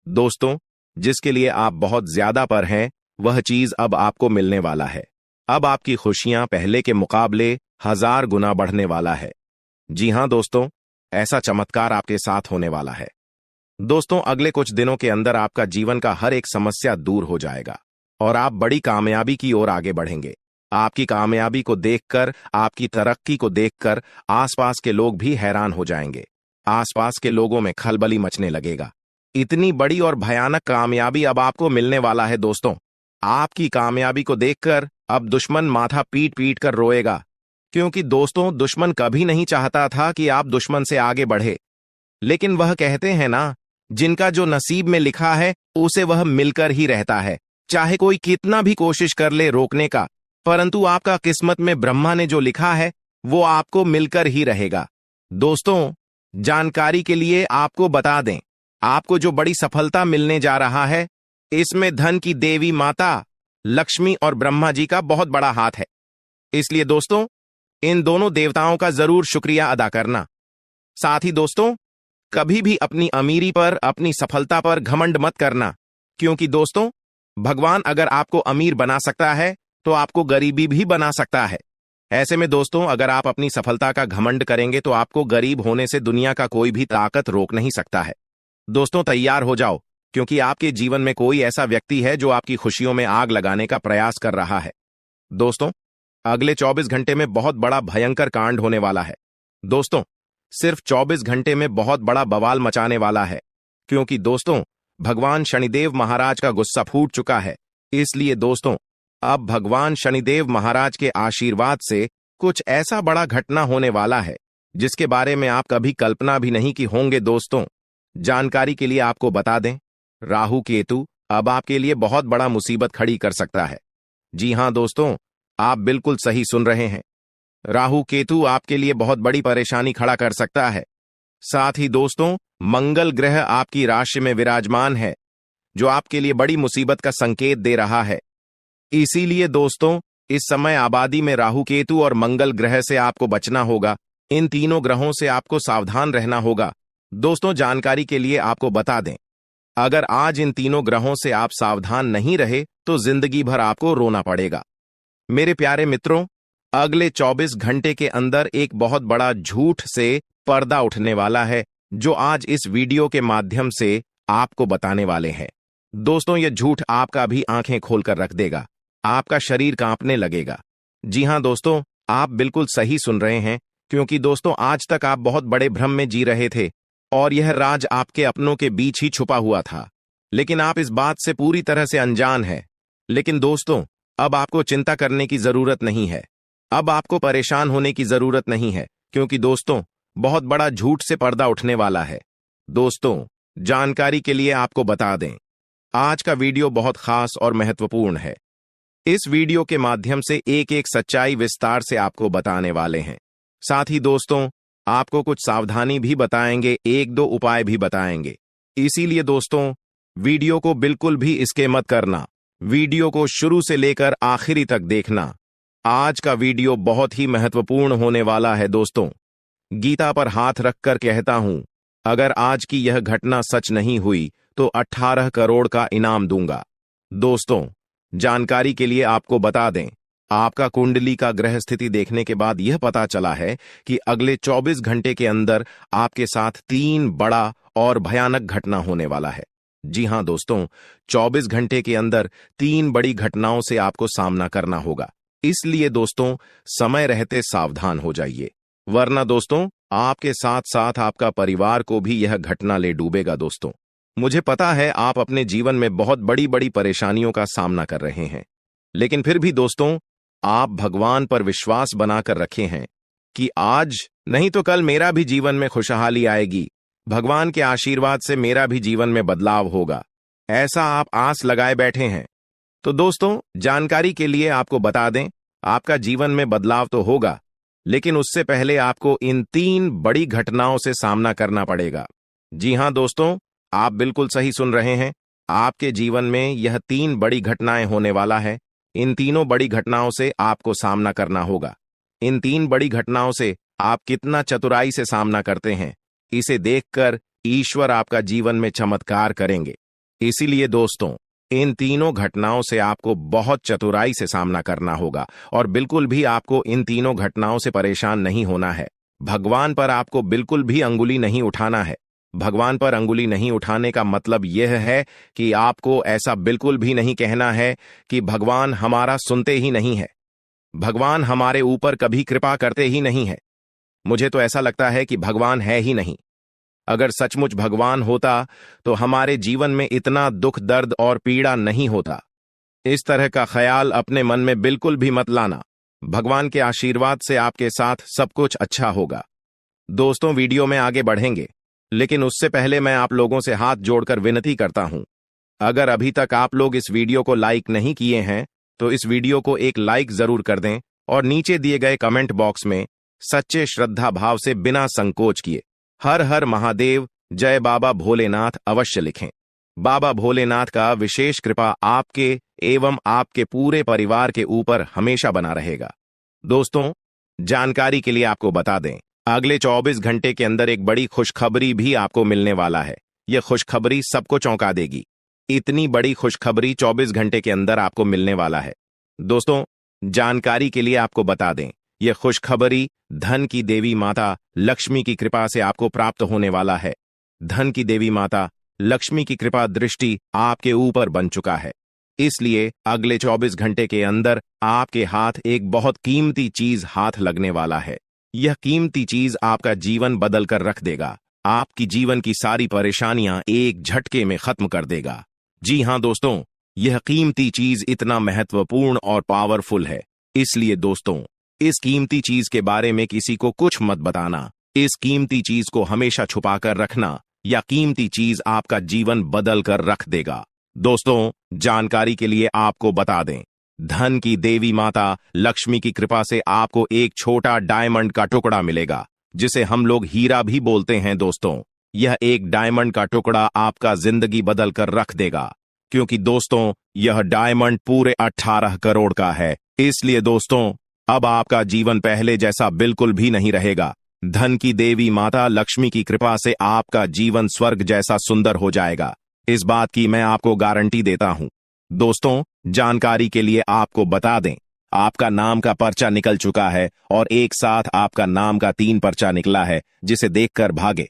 दोस्तों, जिसके लिए आप बहुत ज्यादा पर हैं, वह चीज अब आपको मिलने वाला है। अब आपकी खुशियां पहले के मुकाबले 1000 गुना बढ़ने वाला है। जी हां दोस्तों, ऐसा चमत्कार आपके साथ होने वाला है। दोस्तों, अगले कुछ दिनों के अंदर आपका जीवन का हर एक समस्या दूर हो जाएगा और आप बड़ी कामयाबी की ओर आगे बढ़ेंगे। आपकी कामयाबी को देखकर, आपकी तरक्की को देखकर आसपास के लोग भी हैरान हो जाएंगे। आसपास के लोगों में खलबली मचने लगेगा। इतनी बड़ी और भयानक कामयाबी अब आपको मिलने वाला है। दोस्तों, आपकी कामयाबी को देखकर अब दुश्मन माथा पीट पीट कर रोएगा, क्योंकि दोस्तों, दुश्मन कभी नहीं चाहता था कि आप दुश्मन से आगे बढ़े। लेकिन वह कहते हैं ना, जिनका जो नसीब में लिखा है उसे वह मिलकर ही रहता है। चाहे कोई कितना भी कोशिश कर ले रोकने का, परंतु आपका किस्मत में ब्रह्मा ने जो लिखा है वो आपको मिलकर ही रहेगा। दोस्तों, जानकारी के लिए आपको बता दें, आपको जो बड़ी सफलता मिलने जा रहा है, इसमें धन की देवी माता लक्ष्मी और ब्रह्मा जी का बहुत बड़ा हाथ है। इसलिए दोस्तों, इन दोनों देवताओं का जरूर शुक्रिया अदा करना। साथ ही दोस्तों, कभी भी अपनी अमीरी पर, अपनी सफलता पर घमंड मत करना, क्योंकि दोस्तों, भगवान अगर आपको अमीर बना सकता है तो आपको गरीबी भी बना सकता है। ऐसे में दोस्तों, अगर आप अपनी सफलता का घमंड करेंगे तो आपको गरीब होने से दुनिया का कोई भी ताकत रोक नहीं सकता है। दोस्तों, तैयार हो जाओ, क्योंकि आपके जीवन में कोई ऐसा व्यक्ति है जो आपकी खुशियों में आग लगाने का प्रयास कर रहा है। दोस्तों, अगले 24 घंटे में बहुत बड़ा भयंकर कांड होने वाला है। दोस्तों, सिर्फ 24 घंटे में बहुत बड़ा बवाल मचाने वाला है, क्योंकि दोस्तों, भगवान शनिदेव महाराज का गुस्सा फूट चुका है। इसलिए दोस्तों, अब भगवान शनिदेव महाराज के आशीर्वाद से कुछ ऐसा बड़ा घटना होने वाला है जिसके बारे में आप कभी कल्पना भी नहीं की होंगे। दोस्तों, जानकारी के लिए आपको बता दें, राहु केतु अब आपके लिए बहुत बड़ा मुसीबत खड़ी कर सकता है। जी हां दोस्तों, आप बिल्कुल सही सुन रहे हैं। राहु केतु आपके लिए बहुत बड़ी परेशानी खड़ा कर सकता है। साथ ही दोस्तों, मंगल ग्रह आपकी राशि में विराजमान है, जो आपके लिए बड़ी मुसीबत का संकेत दे रहा है। इसीलिए दोस्तों, इस समय आबादी में राहु केतु और मंगल ग्रह से आपको बचना होगा। इन तीनों ग्रहों से आपको सावधान रहना होगा। दोस्तों, जानकारी के लिए आपको बता दें, अगर आज इन तीनों ग्रहों से आप सावधान नहीं रहे तो जिंदगी भर आपको रोना पड़ेगा। मेरे प्यारे मित्रों, अगले 24 घंटे के अंदर एक बहुत बड़ा झूठ से पर्दा उठने वाला है, जो आज इस वीडियो के माध्यम से आपको बताने वाले हैं। दोस्तों, यह झूठ आपका भी आंखें खोलकर रख देगा, आपका शरीर कांपने लगेगा। जी हां दोस्तों, आप बिल्कुल सही सुन रहे हैं, क्योंकि दोस्तों आज तक आप बहुत बड़े भ्रम में जी रहे थे और यह राज आपके अपनों के बीच ही छुपा हुआ था, लेकिन आप इस बात से पूरी तरह से अनजान हैं। लेकिन दोस्तों, अब आपको चिंता करने की जरूरत नहीं है, अब आपको परेशान होने की जरूरत नहीं है, क्योंकि दोस्तों बहुत बड़ा झूठ से पर्दा उठने वाला है। दोस्तों, जानकारी के लिए आपको बता दें, आज का वीडियो बहुत खास और महत्वपूर्ण है। इस वीडियो के माध्यम से एक एक सच्चाई विस्तार से आपको बताने वाले हैं। साथ ही दोस्तों, आपको कुछ सावधानी भी बताएंगे, एक दो उपाय भी बताएंगे। इसीलिए दोस्तों, वीडियो को बिल्कुल भी स्किप मत करना, वीडियो को शुरू से लेकर आखिरी तक देखना। आज का वीडियो बहुत ही महत्वपूर्ण होने वाला है। दोस्तों, गीता पर हाथ रखकर कहता हूं, अगर आज की यह घटना सच नहीं हुई तो 18 करोड़ का इनाम दूंगा। दोस्तों, जानकारी के लिए आपको बता दें, आपका कुंडली का ग्रह स्थिति देखने के बाद यह पता चला है कि अगले 24 घंटे के अंदर आपके साथ 3 बड़ा और भयानक घटना होने वाला है। जी हां दोस्तों, 24 घंटे के अंदर 3 बड़ी घटनाओं से आपको सामना करना होगा। इसलिए दोस्तों, समय रहते सावधान हो जाइए, वरना दोस्तों आपके साथ साथ आपका परिवार को भी यह घटना ले डूबेगा। दोस्तों, मुझे पता है आप अपने जीवन में बहुत बड़ी बड़ी परेशानियों का सामना कर रहे हैं, लेकिन फिर भी दोस्तों आप भगवान पर विश्वास बनाकर रखे हैं कि आज नहीं तो कल मेरा भी जीवन में खुशहाली आएगी, भगवान के आशीर्वाद से मेरा भी जीवन में बदलाव होगा, ऐसा आप आस लगाए बैठे हैं। तो दोस्तों, जानकारी के लिए आपको बता दें, आपका जीवन में बदलाव तो होगा, लेकिन उससे पहले आपको इन 3 बड़ी घटनाओं से सामना करना पड़ेगा। जी हां दोस्तों, आप बिल्कुल सही सुन रहे हैं, आपके जीवन में यह 3 बड़ी घटनाएं होने वाला है। इन तीनों बड़ी घटनाओं से आपको सामना करना होगा। इन 3 बड़ी घटनाओं से आप कितना चतुराई से सामना करते हैं, इसे देखकर ईश्वर आपका जीवन में चमत्कार करेंगे। इसीलिए दोस्तों, इन तीनों घटनाओं से आपको बहुत चतुराई से सामना करना होगा और बिल्कुल भी आपको इन तीनों घटनाओं से परेशान नहीं होना है। भगवान पर आपको बिल्कुल भी अंगुली नहीं उठाना है। भगवान पर अंगुली नहीं उठाने का मतलब यह है कि आपको ऐसा बिल्कुल भी नहीं कहना है कि भगवान हमारा सुनते ही नहीं है, भगवान हमारे ऊपर कभी कृपा करते ही नहीं है, मुझे तो ऐसा लगता है कि भगवान है ही नहीं। अगर सचमुच भगवान होता तो हमारे जीवन में इतना दुख, दर्द और पीड़ा नहीं होता। इस तरह का ख्याल अपने मन में बिल्कुल भी मत लाना। भगवान के आशीर्वाद से आपके साथ सब कुछ अच्छा होगा। दोस्तों, वीडियो में आगे बढ़ेंगे, लेकिन उससे पहले मैं आप लोगों से हाथ जोड़कर विनती करता हूं, अगर अभी तक आप लोग इस वीडियो को लाइक नहीं किए हैं तो इस वीडियो को एक लाइक जरूर कर दें और नीचे दिए गए कमेंट बॉक्स में सच्चे श्रद्धा भाव से बिना संकोच किए हर हर महादेव, जय बाबा भोलेनाथ अवश्य लिखें। बाबा भोलेनाथ का विशेष कृपा आपके एवं आपके पूरे परिवार के ऊपर हमेशा बना रहेगा। दोस्तों, जानकारी के लिए आपको बता दें, अगले 24 घंटे के अंदर एक बड़ी खुशखबरी भी आपको मिलने वाला है। यह खुशखबरी सबको चौंका देगी। इतनी बड़ी खुशखबरी 24 घंटे के अंदर आपको मिलने वाला है। दोस्तों, जानकारी के लिए आपको बता दें, यह खुशखबरी धन की देवी माता लक्ष्मी की कृपा से आपको प्राप्त होने वाला है। धन की देवी माता लक्ष्मी की कृपा दृष्टि आपके ऊपर बन चुका है। इसलिए अगले 24 घंटे के अंदर आपके हाथ एक बहुत कीमती चीज हाथ लगने वाला है। यह कीमती चीज आपका जीवन बदल कर रख देगा, आपकी जीवन की सारी परेशानियां एक झटके में खत्म कर देगा। जी हां दोस्तों, यह कीमती चीज इतना महत्वपूर्ण और पावरफुल है। इसलिए दोस्तों, इस कीमती चीज के बारे में किसी को कुछ मत बताना। इस कीमती चीज को हमेशा छुपा कर रखना, या कीमती चीज आपका जीवन बदल कर रख देगा। दोस्तों, जानकारी के लिए आपको बता दें, धन की देवी माता लक्ष्मी की कृपा से आपको एक छोटा डायमंड का टुकड़ा मिलेगा, जिसे हम लोग हीरा भी बोलते हैं। दोस्तों, यह एक डायमंड का टुकड़ा आपका जिंदगी बदल कर रख देगा, क्योंकि दोस्तों यह डायमंड पूरे 18 करोड़ का है। इसलिए दोस्तों, अब आपका जीवन पहले जैसा बिल्कुल भी नहीं रहेगा। धन की देवी माता लक्ष्मी की कृपा से आपका जीवन स्वर्ग जैसा सुंदर हो जाएगा। इस बात की मैं आपको गारंटी देता हूं। दोस्तों, जानकारी के लिए आपको बता दें, आपका नाम का पर्चा निकल चुका है और एक साथ आपका नाम का 3 पर्चा निकला है, जिसे देखकर भागे।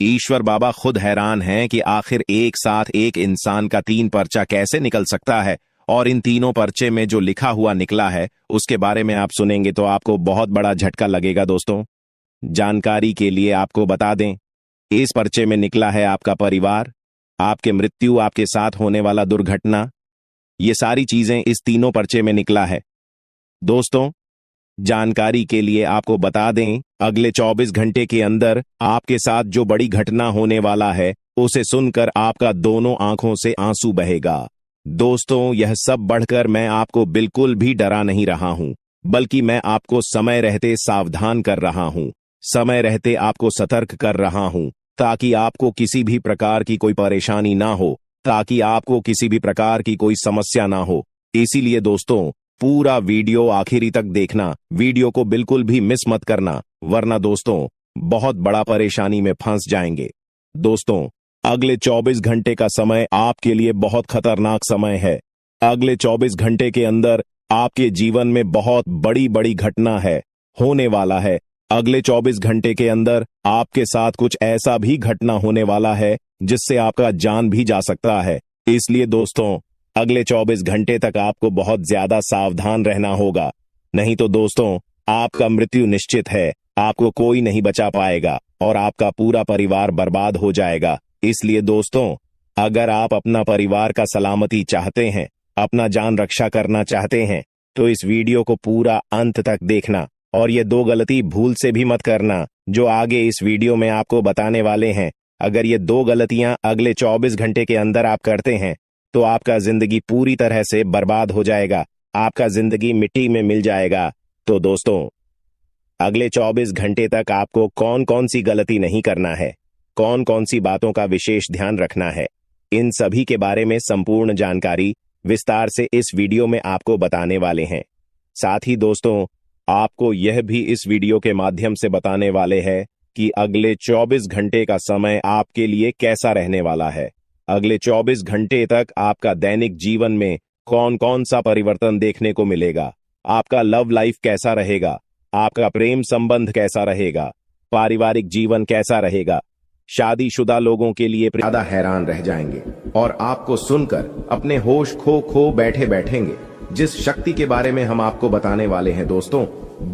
ईश्वर बाबा खुद हैरान हैं कि आखिर एक साथ एक इंसान का 3 पर्चा कैसे निकल सकता है, और इन तीनों पर्चे में जो लिखा हुआ निकला है उसके बारे में आप सुनेंगे तो आपको बहुत बड़ा झटका लगेगा। दोस्तों, जानकारी के लिए आपको बता दें, इस पर्चे में निकला है आपका परिवार, आपके मृत्यु, आपके साथ होने वाला दुर्घटना, ये सारी चीजें इस तीनों पर्चे में निकला है। दोस्तों, जानकारी के लिए आपको बता दें, अगले 24 घंटे के अंदर आपके साथ जो बड़ी घटना होने वाला है उसे सुनकर आपका दोनों आंखों से आंसू बहेगा। दोस्तों, यह सब बढ़कर मैं आपको बिल्कुल भी डरा नहीं रहा हूं, बल्कि मैं आपको समय रहते सावधान कर रहा हूं, समय रहते आपको सतर्क कर रहा हूं, ताकि आपको किसी भी प्रकार की कोई परेशानी ना हो, ताकि आपको किसी भी प्रकार की कोई समस्या ना हो। इसीलिए दोस्तों, पूरा वीडियो आखिरी तक देखना, वीडियो को बिल्कुल भी मिस मत करना, वरना दोस्तों बहुत बड़ा परेशानी में फंस जाएंगे। दोस्तों, अगले 24 घंटे का समय आपके लिए बहुत खतरनाक समय है। अगले 24 घंटे के अंदर आपके जीवन में बहुत बड़ी बड़ी घटना है, होने वाला है। अगले 24 घंटे के अंदर आपके साथ कुछ ऐसा भी घटना होने वाला है जिससे आपका जान भी जा सकता है। इसलिए दोस्तों, अगले 24 घंटे तक आपको बहुत ज्यादा सावधान रहना होगा, नहीं तो दोस्तों आपका मृत्यु निश्चित है, आपको कोई नहीं बचा पाएगा और आपका पूरा परिवार बर्बाद हो जाएगा। इसलिए दोस्तों, अगर आप अपना परिवार का सलामती चाहते हैं, अपना जान रक्षा करना चाहते हैं, तो इस वीडियो को पूरा अंत तक देखना और ये 2 गलती भूल से भी मत करना जो आगे इस वीडियो में आपको बताने वाले हैं। अगर ये 2 गलतियां अगले 24 घंटे के अंदर आप करते हैं तो आपका जिंदगी पूरी तरह से बर्बाद हो जाएगा, आपका जिंदगी मिट्टी में मिल जाएगा। तो दोस्तों, अगले 24 घंटे तक आपको कौन कौन सी गलती नहीं करना है, कौन कौन सी बातों का विशेष ध्यान रखना है, इन सभी के बारे में संपूर्ण जानकारी विस्तार से इस वीडियो में आपको बताने वाले हैं। साथ ही दोस्तों, आपको यह भी इस वीडियो के माध्यम से बताने वाले हैं कि अगले 24 घंटे का समय आपके लिए कैसा रहने वाला है। अगले 24 घंटे तक आपका दैनिक जीवन में कौन कौन सा परिवर्तन देखने को मिलेगा, आपका लव लाइफ कैसा रहेगा, आपका प्रेम संबंध कैसा रहेगा, पारिवारिक जीवन कैसा रहेगा। शादीशुदा लोगों के लिए ज्यादा हैरान रह जाएंगे और आपको सुनकर अपने होश खो बैठे बैठेंगे। जिस शक्ति के बारे में हम आपको बताने वाले हैं दोस्तों,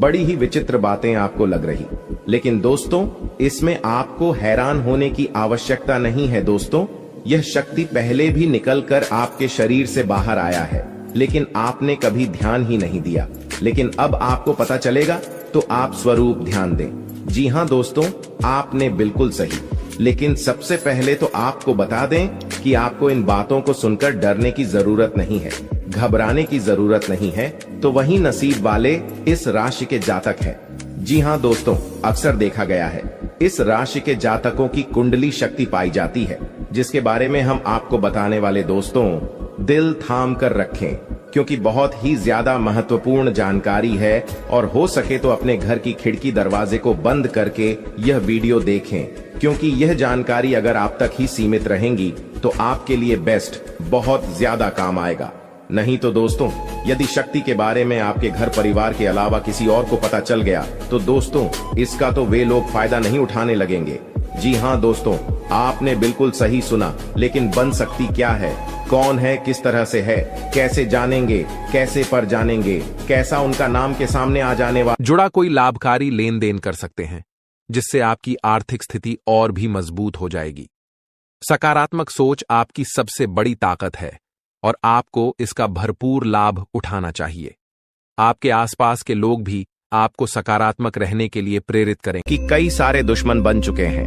बड़ी ही विचित्र बातें आपको लग रही, लेकिन दोस्तों इसमें आपको हैरान होने की आवश्यकता नहीं है। दोस्तों, यह शक्ति पहले भी निकलकर आपके शरीर से बाहर आया है, लेकिन आपने कभी ध्यान ही नहीं दिया। लेकिन अब आपको पता चलेगा तो आप स्वरूप ध्यान दें। जी हाँ दोस्तों, आपने बिल्कुल सही। लेकिन सबसे पहले तो आपको बता दें कि आपको इन बातों को सुनकर डरने की जरूरत नहीं है, घबराने की जरूरत नहीं है। तो वही नसीब वाले इस राशि के जातक हैं। जी हाँ दोस्तों, अक्सर देखा गया है इस राशि के जातकों की कुंडली शक्ति पाई जाती है, जिसके बारे में हम आपको बताने वाले दोस्तों दिल थाम कर रखें, क्योंकि बहुत ही ज्यादा महत्वपूर्ण जानकारी है। और हो सके तो अपने घर की खिड़की दरवाजे को बंद करके यह वीडियो देखें, क्योंकि यह जानकारी अगर आप तक ही सीमित रहेंगी तो आपके लिए बेस्ट बहुत ज्यादा काम आएगा। नहीं तो दोस्तों, यदि शक्ति के बारे में आपके घर परिवार के अलावा किसी और को पता चल गया तो दोस्तों इसका तो वे लोग फायदा नहीं उठाने लगेंगे। जी हाँ दोस्तों, आपने बिल्कुल सही सुना। लेकिन बन सकती क्या है, कौन है, किस तरह से है, कैसे जानेंगे, कैसे पर जानेंगे, कैसा उनका नाम के सामने आ जाने वाला जुड़ा कोई लाभकारी लेन देन कर सकते हैं, जिससे आपकी आर्थिक स्थिति और भी मजबूत हो जाएगी। सकारात्मक सोच आपकी सबसे बड़ी ताकत है और आपको इसका भरपूर लाभ उठाना चाहिए। आपके आसपास के लोग भी आपको सकारात्मक रहने के लिए प्रेरित करें कि कई सारे दुश्मन बन चुके हैं।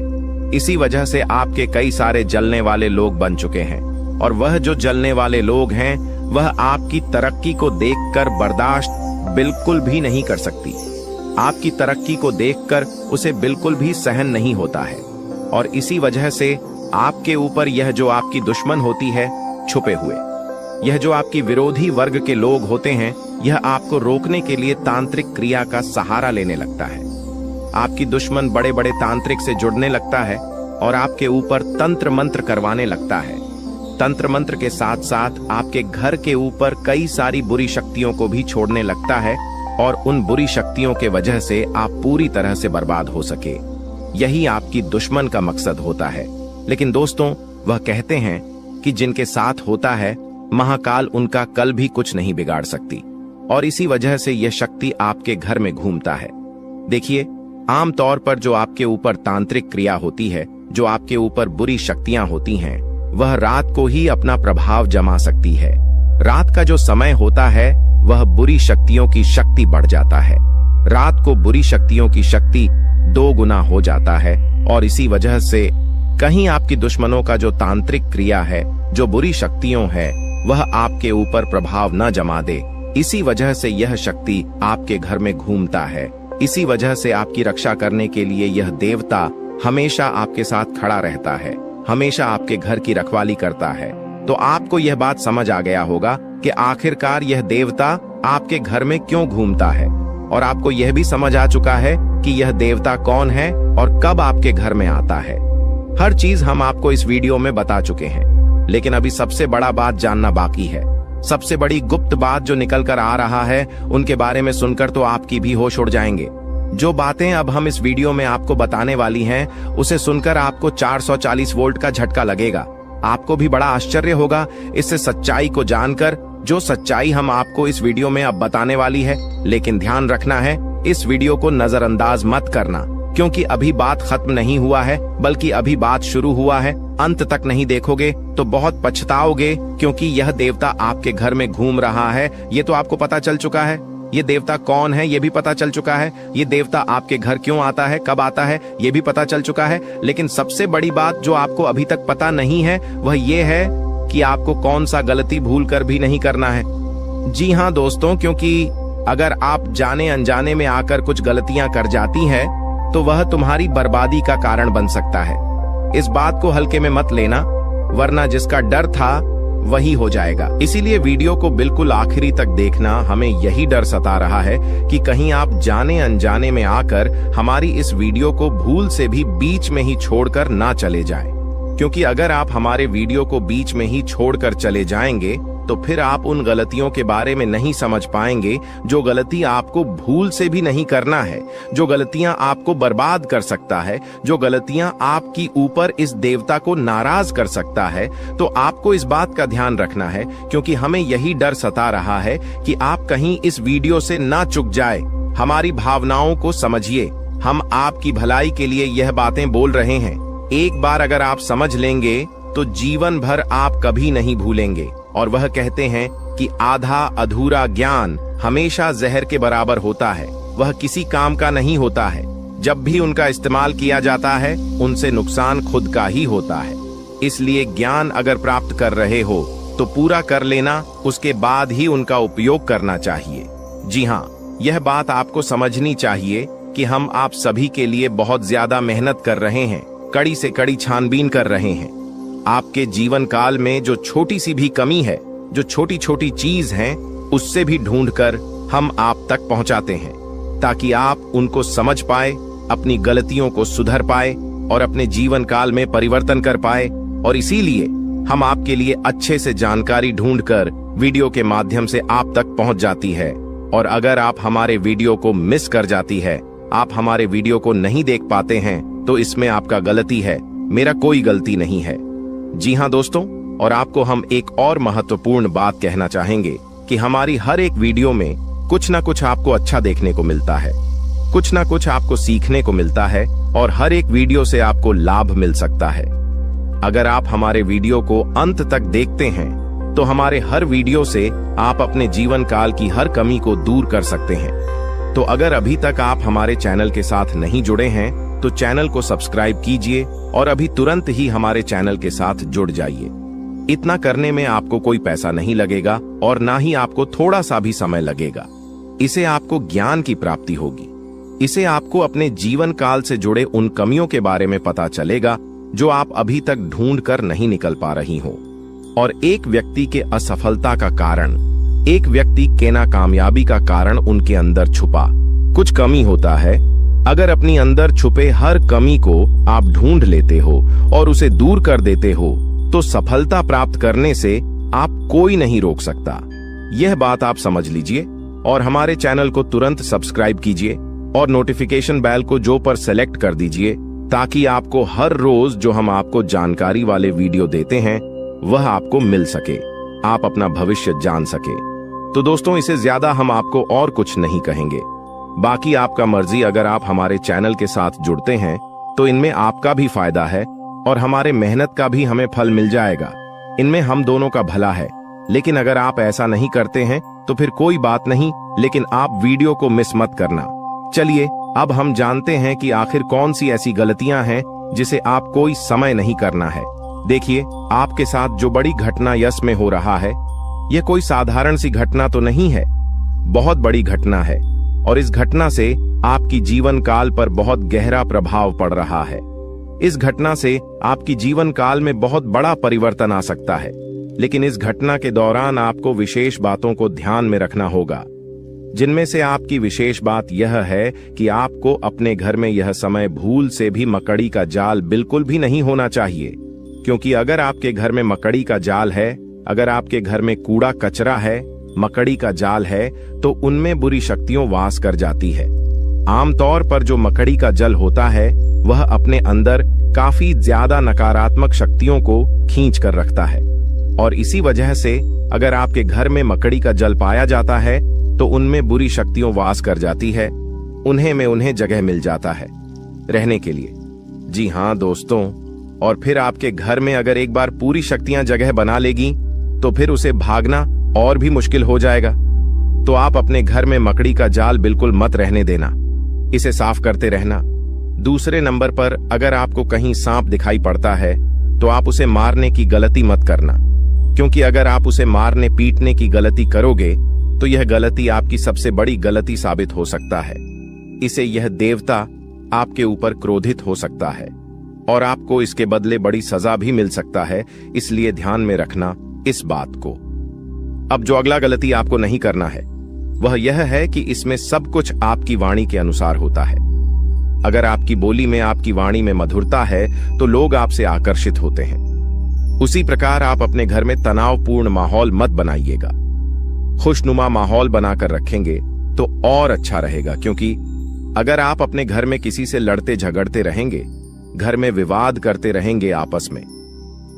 इसी वजह से आपके कई सारे जलने वाले लोग बन चुके हैं, और वह जो जलने वाले लोग हैं वह आपकी तरक्की को देखकर बर्दाश्त बिल्कुल भी नहीं कर सकती। आपकी तरक्की को देखकर उसे बिल्कुल भी सहन नहीं होता है, और इसी वजह से आपके ऊपर यह जो आपकी दुश्मन होती है छुपे हुए, यह जो आपकी विरोधी वर्ग के लोग होते हैं, यह आपको रोकने के लिए तांत्रिक क्रिया का सहारा लेने लगता है। आपकी दुश्मन बड़े बड़े तांत्रिक से जुड़ने लगता है और आपके ऊपर तंत्र मंत्र करवाने लगता है। तंत्र मंत्र के साथ साथ आपके घर के ऊपर कई सारी बुरी शक्तियों को भी छोड़ने लगता है और उन बुरी शक्तियों के वजह से आप पूरी तरह से बर्बाद हो सके। यही आपकी दुश्मन का मकसद होता है। लेकिन दोस्तों, वह कहते हैं कि जिनके साथ होता है महाकाल उनका कल भी कुछ नहीं बिगाड़ सकती, और इसी वजह से यह शक्ति आपके घर में घूमता है। देखिए, आमतौर पर जो आपके ऊपर तांत्रिक क्रिया होती है, जो आपके ऊपर बुरी शक्तियां होती हैं, वह रात को ही अपना प्रभाव जमा सकती है। रात का जो समय होता है वह बुरी शक्तियों की शक्ति बढ़ जाता है। रात को बुरी शक्तियों की शक्ति 2 गुना हो जाता है, और इसी वजह से कहीं आपकी दुश्मनों का जो तांत्रिक क्रिया है, जो बुरी शक्तियों है, वह आपके ऊपर प्रभाव न जमा दे। इसी वजह से यह शक्ति आपके घर में घूमता है। इसी वजह से आपकी रक्षा करने के लिए यह देवता हमेशा आपके साथ खड़ा रहता है, हमेशा आपके घर की रखवाली करता है। तो आपको यह बात समझ आ गया होगा कि आखिरकार यह देवता आपके घर में क्यों घूमता है, और आपको यह भी समझ आ चुका है कि यह देवता कौन है और कब आपके घर में आता है। हर चीज हम आपको इस वीडियो में बता चुके हैं, लेकिन अभी सबसे बड़ा बात जानना बाकी है। सबसे बड़ी गुप्त बात जो निकल कर आ रहा है, उनके बारे में सुनकर तो आपकी भी होश उड़ जाएंगे। जो बातें अब हम इस वीडियो में आपको बताने वाली हैं, उसे सुनकर आपको 440 वोल्ट का झटका लगेगा। आपको भी बड़ा आश्चर्य होगा इससे सच्चाई को जानकर, जो सच्चाई हम आपको इस वीडियो में अब बताने वाली है। लेकिन ध्यान रखना है, इस वीडियो को नजरअंदाज मत करना, क्योंकि अभी बात खत्म नहीं हुआ है, बल्कि अभी बात शुरू हुआ है। अंत तक नहीं देखोगे तो बहुत पछताओगे, क्योंकि यह देवता आपके घर में घूम रहा है, ये तो आपको पता चल चुका है। ये देवता कौन है ये भी पता चल चुका है। ये देवता आपके घर क्यों आता है, कब आता है, ये भी पता चल चुका है। लेकिन सबसे बड़ी बात जो आपको अभी तक पता नहीं है, वह ये है कि आपको कौन सा गलती भूल कर भी नहीं करना है। जी हाँ दोस्तों, क्योंकि अगर आप जाने अनजाने में आकर कुछ गलतियां कर जाती हैं, तो वह तुम्हारी बर्बादी का कारण बन सकता है। इस बात को हल्के में मत लेना, वरना जिसका डर था वही हो जाएगा। इसीलिए वीडियो को बिल्कुल आखिरी तक देखना। हमें यही डर सता रहा है कि कहीं आप जाने अनजाने में आकर हमारी इस वीडियो को भूल से भी बीच में ही छोड़कर ना चले जाएं। क्योंकि अगर आप हमारे वीडियो को बीच में ही छोड़कर चले जाएंगे, तो फिर आप उन गलतियों के बारे में नहीं समझ पाएंगे, जो गलती आपको भूल से भी नहीं करना है, जो गलतियां आपको बर्बाद कर सकता है, जो गलतियां आपकी ऊपर इस देवता को नाराज कर सकता है। तो आपको इस बात का ध्यान रखना है, क्योंकि हमें यही डर सता रहा है कि आप कहीं इस वीडियो से ना चूक जाए। हमारी भावनाओं को समझिए, हम आपकी भलाई के लिए यह बातें बोल रहे हैं। एक बार अगर आप समझ लेंगे तो जीवन भर आप कभी नहीं भूलेंगे। और वह कहते हैं कि आधा अधूरा ज्ञान हमेशा जहर के बराबर होता है, वह किसी काम का नहीं होता है। जब भी उनका इस्तेमाल किया जाता है, उनसे नुकसान खुद का ही होता है। इसलिए ज्ञान अगर प्राप्त कर रहे हो तो पूरा कर लेना, उसके बाद ही उनका उपयोग करना चाहिए। जी हाँ, यह बात आपको समझनी चाहिए कि हम आप सभी के लिए बहुत ज्यादा मेहनत कर रहे हैं, कड़ी से कड़ी छानबीन कर रहे हैं। आपके जीवन काल में जो छोटी सी भी कमी है, जो छोटी छोटी चीज है, उससे भी ढूंढकर हम आप तक पहुंचाते हैं, ताकि आप उनको समझ पाए, अपनी गलतियों को सुधर पाए और अपने जीवन काल में परिवर्तन कर पाए। और इसीलिए हम आपके लिए अच्छे से जानकारी ढूंढकर वीडियो के माध्यम से आप तक पहुंच जाती है। और अगर आप हमारे वीडियो को मिस कर जाती है, आप हमारे वीडियो को नहीं देख पाते हैं, तो इसमें आपका गलती है, मेरा कोई गलती नहीं है। जी हाँ दोस्तों, और आपको हम एक और महत्वपूर्ण बात कहना चाहेंगे कि हमारी हर एक वीडियो में कुछ ना कुछ आपको अच्छा देखने को मिलता है, कुछ ना कुछ आपको सीखने को मिलता है, और हर एक वीडियो से आपको लाभ मिल सकता है। अगर आप हमारे वीडियो को अंत तक देखते हैं, तो हमारे हर वीडियो से आप अपने जीवन काल की हर कमी को दूर कर सकते हैं। तो अगर अभी तक आप हमारे चैनल के साथ नहीं जुड़े हैं, तो चैनल को सब्सक्राइब कीजिए और अभी तुरंत ही हमारे चैनल के साथ जुड़ जाइए। इतना करने में आपको कोई पैसा नहीं लगेगा और ना ही आपको थोड़ा सा भी समय लगेगा। इसे आपको ज्ञान की प्राप्ति होगी। इसे आपको अपने जीवन काल से जुड़े उन कमियों के बारे में पता चलेगा जो आप अभी तक ढूंढ कर नहीं निकल पा रही हो। और एक व्यक्ति के असफलता का कारण, एक व्यक्ति के नाकामयाबी का कारण उनके अंदर छुपा कुछ कमी होता है। अगर अपनी अंदर छुपे हर कमी को आप ढूंढ लेते हो और उसे दूर कर देते हो, तो सफलता प्राप्त करने से आप कोई नहीं रोक सकता। यह बात आप समझ लीजिए और हमारे चैनल को तुरंत सब्सक्राइब कीजिए और नोटिफिकेशन बेल को जो पर सेलेक्ट कर दीजिए, ताकि आपको हर रोज जो हम आपको जानकारी वाले वीडियो देते हैं वह आपको मिल सके, आप अपना भविष्य जान सके। तो दोस्तों, इसे ज्यादा हम आपको और कुछ नहीं कहेंगे। बाकी आपका मर्जी। अगर आप हमारे चैनल के साथ जुड़ते हैं तो इनमें आपका भी फायदा है और हमारे मेहनत का भी हमें फल मिल जाएगा। इनमें हम दोनों का भला है। लेकिन अगर आप ऐसा नहीं करते हैं तो फिर कोई बात नहीं, लेकिन आप वीडियो को मिस मत करना। चलिए अब हम जानते हैं कि आखिर कौन सी ऐसी गलतियां हैं जिसे आप कोई समय नहीं करना है। देखिए, आपके साथ जो बड़ी घटना यश में हो रहा है, यह कोई साधारण सी घटना तो नहीं है, बहुत बड़ी घटना है और इस घटना से आपकी जीवन काल पर बहुत गहरा प्रभाव पड़ रहा है। इस घटना से आपकी जीवन काल में बहुत बड़ा परिवर्तन आ सकता है, लेकिन इस घटना के दौरान आपको विशेष बातों को ध्यान में रखना होगा। जिनमें से आपकी विशेष बात यह है कि आपको अपने घर में यह समय भूल से भी मकड़ी का जाल बिल्कुल भी नहीं होना चाहिए, क्योंकि अगर आपके घर में मकड़ी का जाल है, अगर आपके घर में कूड़ा कचरा है, मकड़ी का जाल है, तो उनमें बुरी शक्तियां वास कर जाती है। आमतौर पर जो मकड़ी का जल होता है वह अपने अंदर काफी ज्यादा नकारात्मक शक्तियों को खींच कर रखता है और इसी वजह से अगर आपके घर में मकड़ी का जल पाया जाता है तो उनमें बुरी शक्तियां वास कर जाती है, उन्हें जगह मिल जाता है रहने के लिए। जी हाँ दोस्तों, और फिर आपके घर में अगर एक बार पूरी शक्तियां जगह बना लेगी तो फिर उसे भागना और भी मुश्किल हो जाएगा। तो आप अपने घर में मकड़ी का जाल बिल्कुल मत रहने देना, इसे साफ करते रहना। दूसरे नंबर पर, अगर आपको कहीं सांप दिखाई पड़ता है तो आप उसे मारने की गलती मत करना, क्योंकि अगर आप उसे मारने पीटने की गलती करोगे तो यह गलती आपकी सबसे बड़ी गलती साबित हो सकता है। इसे यह देवता आपके ऊपर क्रोधित हो सकता है और आपको इसके बदले बड़ी सजा भी मिल सकता है, इसलिए ध्यान में रखना इस बात को। अब जो अगला गलती आपको नहीं करना है वह यह है कि इसमें सब कुछ आपकी वाणी के अनुसार होता है। अगर आपकी बोली में, आपकी वाणी में मधुरता है तो लोग आपसे आकर्षित होते हैं। उसी प्रकार आप अपने घर में तनावपूर्ण माहौल मत बनाइएगा। खुशनुमा माहौल बनाकर रखेंगे तो और अच्छा रहेगा, क्योंकि अगर आप अपने घर में किसी से लड़ते झगड़ते रहेंगे, घर में विवाद करते रहेंगे आपस में,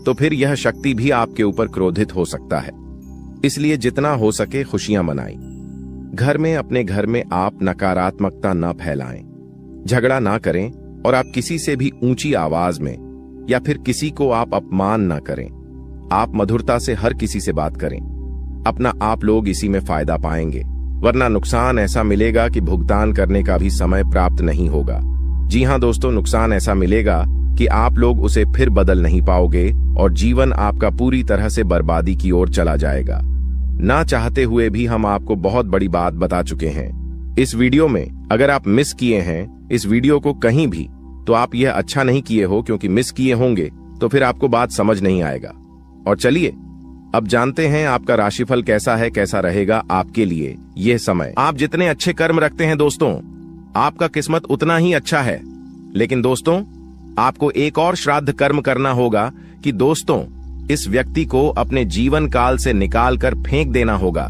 तो फिर यह शक्ति भी आपके ऊपर क्रोधित हो सकता है। इसलिए जितना हो सके खुशियां मनाएं। घर में, अपने घर में आप नकारात्मकता न फैलाएं, झगड़ा ना करें और आप किसी से भी ऊंची आवाज में या फिर किसी को आप अपमान ना करें। आप मधुरता से हर किसी से बात करें। अपना आप लोग इसी में फायदा पाएंगे, वरना नुकसान ऐसा मिलेगा कि भुगतान करने का भी समय प्राप्त नहीं होगा। जी हाँ दोस्तों, नुकसान ऐसा मिलेगा कि आप लोग उसे फिर बदल नहीं पाओगे और जीवन आपका पूरी तरह से बर्बादी की ओर चला जाएगा। ना चाहते हुए भी हम आपको बहुत बड़ी बात बता चुके हैं इस वीडियो में। अगर आप मिस किए हैं इस वीडियो को कहीं भी, तो आप यह अच्छा नहीं किए हो, क्योंकि मिस किए होंगे तो फिर आपको बात समझ नहीं आएगा। और चलिए अब जानते हैं आपका राशिफल कैसा है, कैसा रहेगा आपके लिए यह समय। आप जितने अच्छे कर्म रखते हैं दोस्तों, आपका किस्मत उतना ही अच्छा है। लेकिन दोस्तों, आपको एक और श्राद्ध कर्म करना होगा कि दोस्तों, इस व्यक्ति को अपने जीवन काल से निकाल कर फेंक देना होगा।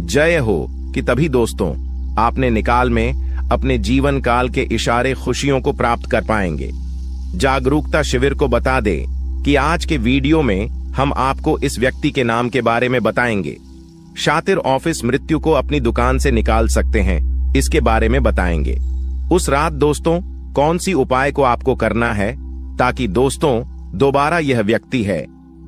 जय हो कि तभी दोस्तों आपने निकाल में अपने जीवन काल के इशारे खुशियों को प्राप्त कर पाएंगे। जागरूकता शिविर को बता दे कि आज के वीडियो में हम आपको इस व्यक्ति के नाम के बारे में बताएंगे। शातिर ऑफिस मृत्यु को अपनी दुकान से निकाल सकते हैं, इसके बारे में बताएंगे। उस रात दोस्तों कौन सी उपाय को आपको करना है ताकि दोस्तों दोबारा यह व्यक्ति है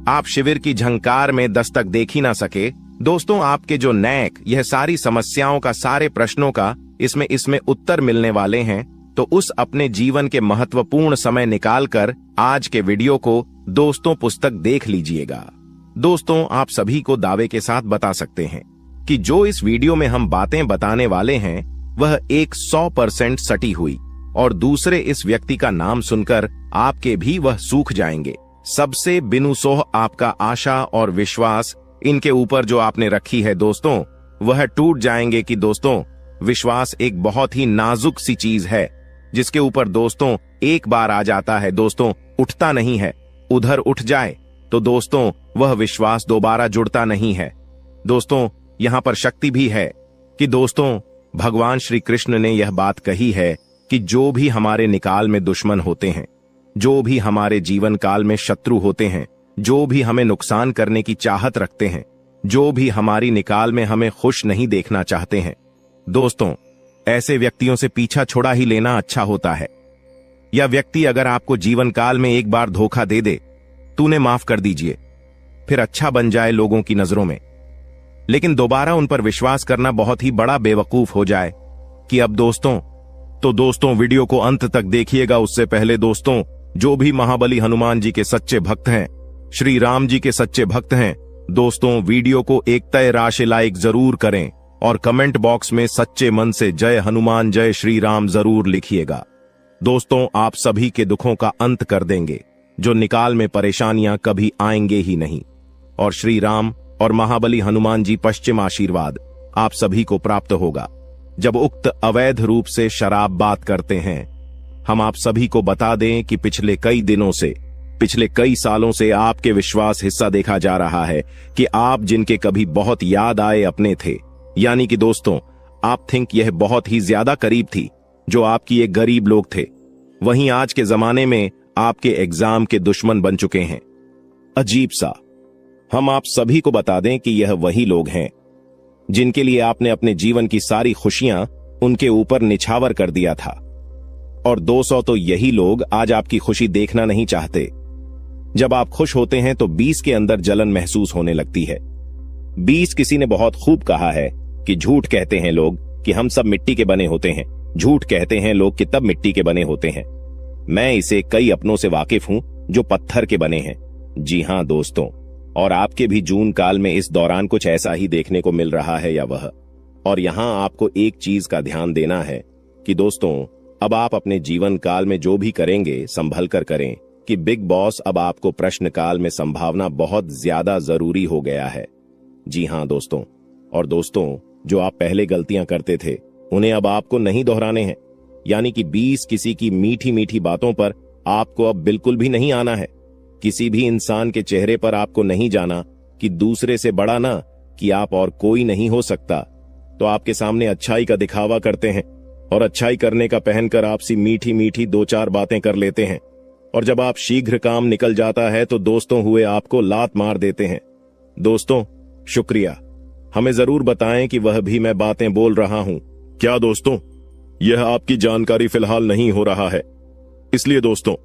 आप शिविर की झंकार में दस्तक देख ही ना सके। दोस्तों, आपके जो नैक यह सारी समस्याओं का, सारे प्रश्नों का इसमें उत्तर मिलने वाले हैं। तो उस अपने जीवन के महत्वपूर्ण समय निकालकर आज के वीडियो को दोस्तों पुस्तक देख लीजिएगा। दोस्तों, आप सभी को दावे के साथ बता सकते हैं कि जो इस वीडियो में हम बातें बताने वाले हैं वह 100% सटी हुई, और दूसरे इस व्यक्ति का नाम सुनकर आपके भी वह सूख जाएंगे। सबसे बिनुसोह आपका आशा और विश्वास इनके ऊपर जो आपने रखी है दोस्तों, वह टूट जाएंगे। कि दोस्तों, विश्वास एक बहुत ही नाजुक सी चीज है, जिसके ऊपर दोस्तों एक बार आ जाता है दोस्तों उठता नहीं है। उधर उठ जाए तो दोस्तों वह विश्वास दोबारा जुड़ता नहीं है। दोस्तों यहां पर शक्ति भी है कि दोस्तों भगवान श्री कृष्ण ने यह बात कही है कि जो भी हमारे निकाल में दुश्मन होते हैं, जो भी हमारे जीवन काल में शत्रु होते हैं, जो भी हमें नुकसान करने की चाहत रखते हैं, जो भी हमारी निकाल में हमें खुश नहीं देखना चाहते हैं, दोस्तों ऐसे व्यक्तियों से पीछा छुड़ा ही लेना अच्छा होता है। यह व्यक्ति अगर आपको जीवन काल में एक बार धोखा दे दे तो उन्हें माफ कर दीजिए, फिर अच्छा बन जाए लोगों की नजरों में, लेकिन दोबारा उन पर विश्वास करना बहुत ही बड़ा बेवकूफ हो जाए कि अब दोस्तों वीडियो को अंत तक देखिएगा। उससे पहले दोस्तों जो भी महाबली हनुमान जी के सच्चे भक्त हैं, श्री राम जी के सच्चे भक्त हैं, दोस्तों वीडियो को एक तय राशि लाइक जरूर करें और कमेंट बॉक्स में सच्चे मन से जय हनुमान जय श्री राम जरूर लिखिएगा। दोस्तों आप सभी के दुखों का अंत कर देंगे, जो निकाल में परेशानियां कभी आएंगे ही नहीं, और श्री राम और महाबली हनुमान जी पश्चिम आशीर्वाद आप सभी को प्राप्त होगा। जब उक्त अवैध रूप से शराब बात करते हैं, हम आप सभी को बता दें कि पिछले कई सालों से आपके विश्वास हिस्सा देखा जा रहा है कि आप जिनके कभी बहुत याद आए अपने थे, यानी कि दोस्तों आप थिंक यह बहुत ही ज्यादा करीब थी, जो आपकी एक गरीब लोग थे, वहीं आज के जमाने में आपके एग्जाम के दुश्मन बन चुके हैं। अजीब सा, हम आप सभी को बता दें कि यह वही लोग हैं जिनके लिए आपने अपने जीवन की सारी खुशियां उनके ऊपर निछावर कर दिया था, और 200 तो यही लोग आज आपकी खुशी देखना नहीं चाहते। जब आप खुश होते हैं तो 20 के अंदर जलन महसूस होने लगती है। 20 किसी ने बहुत खूब कहा है कि झूठ कहते हैं लोग कि हम सब मिट्टी के बने होते हैं, झूठ कहते हैं लोग कि तब मिट्टी के बने होते हैं। मैं इसे कई अपनों से वाकिफ हूं जो पत्थर के बने हैं। जी हां दोस्तों, और आपके भी जून काल में इस दौरान कुछ ऐसा ही देखने को मिल रहा है या वह। और यहां आपको एक चीज का ध्यान देना है कि दोस्तों अब आप अपने जीवन काल में जो भी करेंगे संभल कर करें, कि बिग बॉस अब आपको प्रश्न काल में संभावना बहुत ज्यादा जरूरी हो गया है। जी हां दोस्तों, और दोस्तों जो आप पहले गलतियां करते थे उन्हें अब आपको नहीं दोहराने हैं, यानी कि 20 किसी की मीठी मीठी बातों पर आपको अब बिल्कुल भी नहीं आना है। किसी भी इंसान के चेहरे पर आपको नहीं जाना कि दूसरे से बड़ा ना कि आप और कोई नहीं हो सकता, तो आपके सामने अच्छाई का दिखावा करते हैं और अच्छाई करने का पहनकर आपसी मीठी मीठी 2-4 बातें कर लेते हैं, और जब आप शीघ्र काम निकल जाता है तो दोस्तों हुए आपको लात मार देते हैं। दोस्तों शुक्रिया, हमें जरूर बताएं कि वह भी मैं बातें बोल रहा हूं क्या। दोस्तों यह आपकी जानकारी फिलहाल नहीं हो रहा है, इसलिए दोस्तों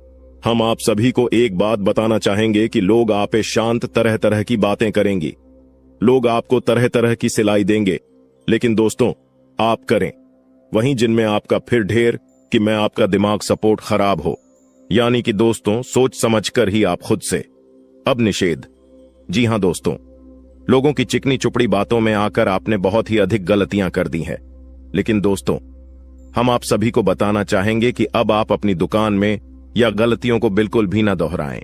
हम आप सभी को एक बात बताना चाहेंगे कि लोग आप पे शांत तरह तरह की बातें करेंगी, लोग आपको तरह तरह की सिलाई देंगे, लेकिन दोस्तों आप करें वहीं जिनमें आपका फिर ढेर कि मैं आपका दिमाग सपोर्ट खराब हो, यानी कि दोस्तों सोच समझकर ही आप खुद से। अब निषेध। जी हां दोस्तों, लोगों की चिकनी चुपड़ी बातों में आकर आपने बहुत ही अधिक गलतियां कर दी हैं, लेकिन दोस्तों हम आप सभी को बताना चाहेंगे कि अब आप अपनी दुकान में या गलतियों को बिल्कुल भी ना दोहराएं।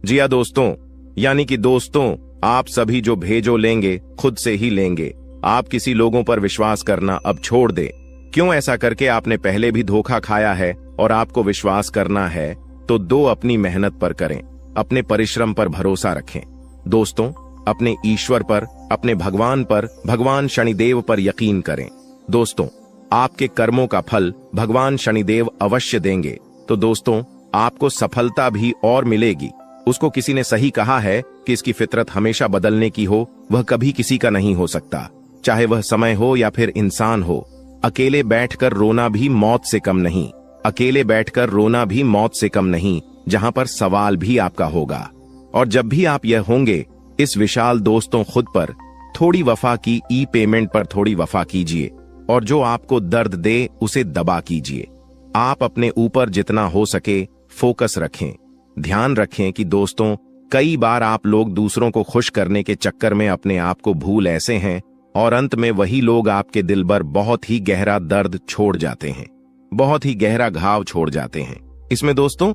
जी हां दोस्तों, यानी कि दोस्तों आप सभी जो भेजो लेंगे खुद से ही लेंगे। आप किसी लोगों पर विश्वास करना अब छोड़ दे। क्यों ऐसा करके आपने पहले भी धोखा खाया है और आपको विश्वास करना है तो अपनी मेहनत पर करें, अपने परिश्रम पर भरोसा रखें। दोस्तों अपने ईश्वर पर, अपने भगवान पर, भगवान शनिदेव पर यकीन करें। दोस्तों आपके कर्मों का फल भगवान शनिदेव अवश्य देंगे, तो दोस्तों आपको सफलता भी और मिलेगी। उसको किसी ने सही कहा है कि इसकी फितरत हमेशा बदलने की हो, वह कभी किसी का नहीं हो सकता, चाहे वह समय हो या फिर इंसान हो। अकेले बैठकर रोना भी मौत से कम नहीं, अकेले बैठकर रोना भी मौत से कम नहीं, जहां पर सवाल भी आपका होगा। और जब भी आप यह होंगे, इस विशाल दोस्तों खुद पर थोड़ी वफा की पेमेंट पर थोड़ी वफा कीजिए, और जो आपको दर्द दे उसे दबा कीजिए। आप अपने ऊपर जितना हो सके फोकस रखें। ध्यान रखें कि दोस्तों कई बार आप लोग दूसरों को खुश करने के चक्कर में अपने आप को भूल ऐसे हैं, और अंत में वही लोग आपके दिल पर बहुत ही गहरा दर्द छोड़ जाते हैं, बहुत ही गहरा घाव छोड़ जाते हैं। इसमें दोस्तों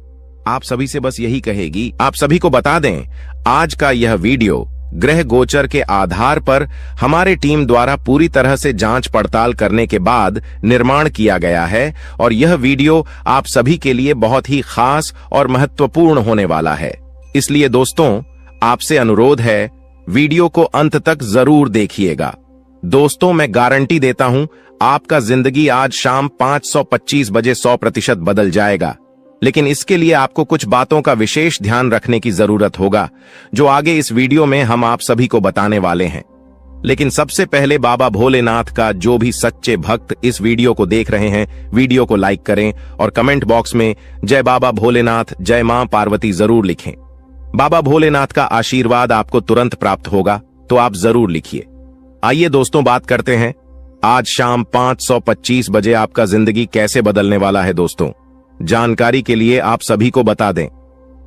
आप सभी से बस यही कहेगी, आप सभी को बता दें आज का यह वीडियो ग्रह गोचर के आधार पर हमारे टीम द्वारा पूरी तरह से जांच पड़ताल करने के बाद निर्माण किया गया है, और यह वीडियो आप सभी के लिए बहुत ही खास और महत्वपूर्ण होने वाला है। इसलिए दोस्तों आपसे अनुरोध है, वीडियो को अंत तक जरूर देखिएगा। दोस्तों, मैं गारंटी देता हूं आपका जिंदगी आज शाम 525 बजे 100% बदल जाएगा। लेकिन इसके लिए आपको कुछ बातों का विशेष ध्यान रखने की जरूरत होगा, जो आगे इस वीडियो में हम आप सभी को बताने वाले हैं। लेकिन सबसे पहले बाबा भोलेनाथ का जो भी सच्चे भक्त इस वीडियो को देख रहे हैं, वीडियो को लाइक करें और कमेंट बॉक्स में जय बाबा भोलेनाथ, जय मां पार्वती जरूर लिखें। बाबा भोलेनाथ का आशीर्वाद आपको तुरंत प्राप्त होगा, तो आप जरूर लिखिए। आइए दोस्तों, बात करते हैं आज शाम 525 बजे आपका जिंदगी कैसे बदलने वाला है। दोस्तों, जानकारी के लिए आप सभी को बता दें,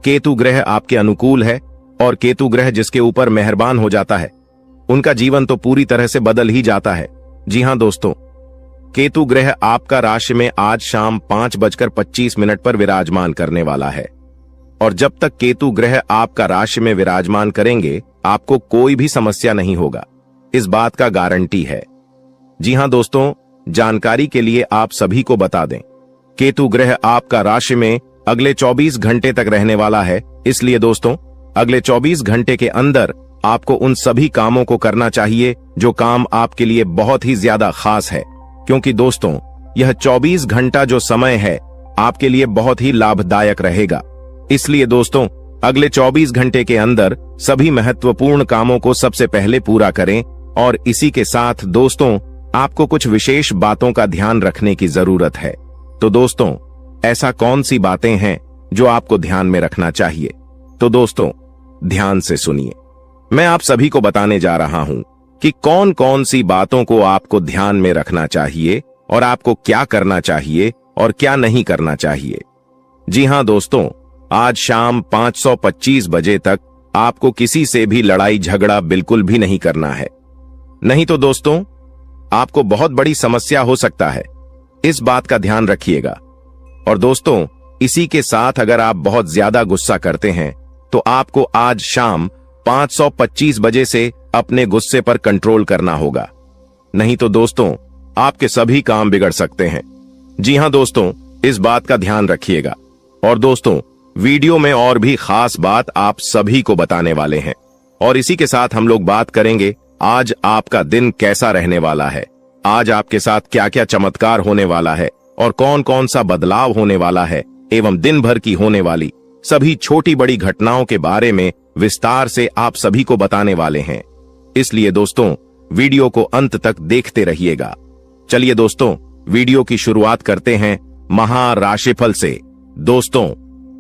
केतु ग्रह आपके अनुकूल है और केतु ग्रह जिसके ऊपर मेहरबान हो जाता है उनका जीवन तो पूरी तरह से बदल ही जाता है। जी हां दोस्तों, केतु ग्रह आपका राशि में आज शाम 5:25 पर विराजमान करने वाला है और जब तक केतु ग्रह आपका राशि में विराजमान करेंगे आपको कोई भी समस्या नहीं होगा, इस बात का गारंटी है। जी हां दोस्तों, जानकारी के लिए आप सभी को बता दें, केतु ग्रह आपका राशि में अगले 24 घंटे तक रहने वाला है। इसलिए दोस्तों, अगले 24 घंटे के अंदर आपको उन सभी कामों को करना चाहिए जो काम आपके लिए बहुत ही ज्यादा खास है, क्योंकि दोस्तों यह 24 घंटा जो समय है आपके लिए बहुत ही लाभदायक रहेगा। इसलिए दोस्तों, अगले 24 घंटे के अंदर सभी महत्वपूर्ण कामों को सबसे पहले पूरा करें और इसी के साथ दोस्तों आपको कुछ विशेष बातों का ध्यान रखने की जरूरत है। तो दोस्तों, ऐसा कौन सी बातें हैं जो आपको ध्यान में रखना चाहिए? तो दोस्तों ध्यान से सुनिए, मैं आप सभी को बताने जा रहा हूं कि कौन कौन सी बातों को आपको ध्यान में रखना चाहिए और आपको क्या करना चाहिए और क्या नहीं करना चाहिए। जी हां दोस्तों, आज शाम 525 बजे तक आपको किसी से भी लड़ाई झगड़ा बिल्कुल भी नहीं करना है, नहीं तो दोस्तों आपको बहुत बड़ी समस्या हो सकता है, इस बात का ध्यान रखिएगा। और दोस्तों, इसी के साथ अगर आप बहुत ज्यादा गुस्सा करते हैं तो आपको आज शाम 525 बजे से अपने गुस्से पर कंट्रोल करना होगा, नहीं तो दोस्तों आपके सभी काम बिगड़ सकते हैं। जी हां दोस्तों, इस बात का ध्यान रखिएगा। और दोस्तों, वीडियो में और भी खास बात आप सभी को बताने वाले हैं और इसी के साथ हम लोग बात करेंगे आज आपका दिन कैसा रहने वाला है, आज आपके साथ क्या क्या चमत्कार होने वाला है और कौन कौन सा बदलाव होने वाला है एवं दिन भर की होने वाली सभी छोटी बड़ी घटनाओं के बारे में विस्तार से आप सभी को बताने वाले हैं। इसलिए दोस्तों वीडियो को अंत तक देखते रहिएगा। चलिए दोस्तों, वीडियो की शुरुआत करते हैं महाराशिफल से। दोस्तों,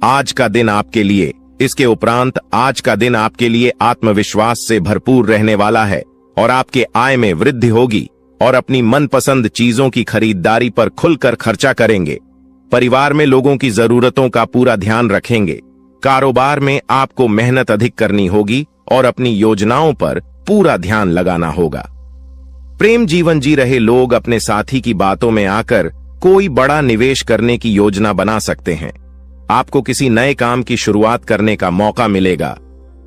आज का दिन आपके लिए, इसके उपरांत आज का दिन आपके लिए आत्मविश्वास से भरपूर रहने वाला है और आपके आय में वृद्धि होगी और अपनी मनपसंद चीजों की खरीदारी पर खुलकर खर्चा करेंगे। परिवार में लोगों की जरूरतों का पूरा ध्यान रखेंगे। कारोबार में आपको मेहनत अधिक करनी होगी और अपनी योजनाओं पर पूरा ध्यान लगाना होगा। प्रेम जीवन जी रहे लोग अपने साथी की बातों में आकर कोई बड़ा निवेश करने की योजना बना सकते हैं। आपको किसी नए काम की शुरुआत करने का मौका मिलेगा।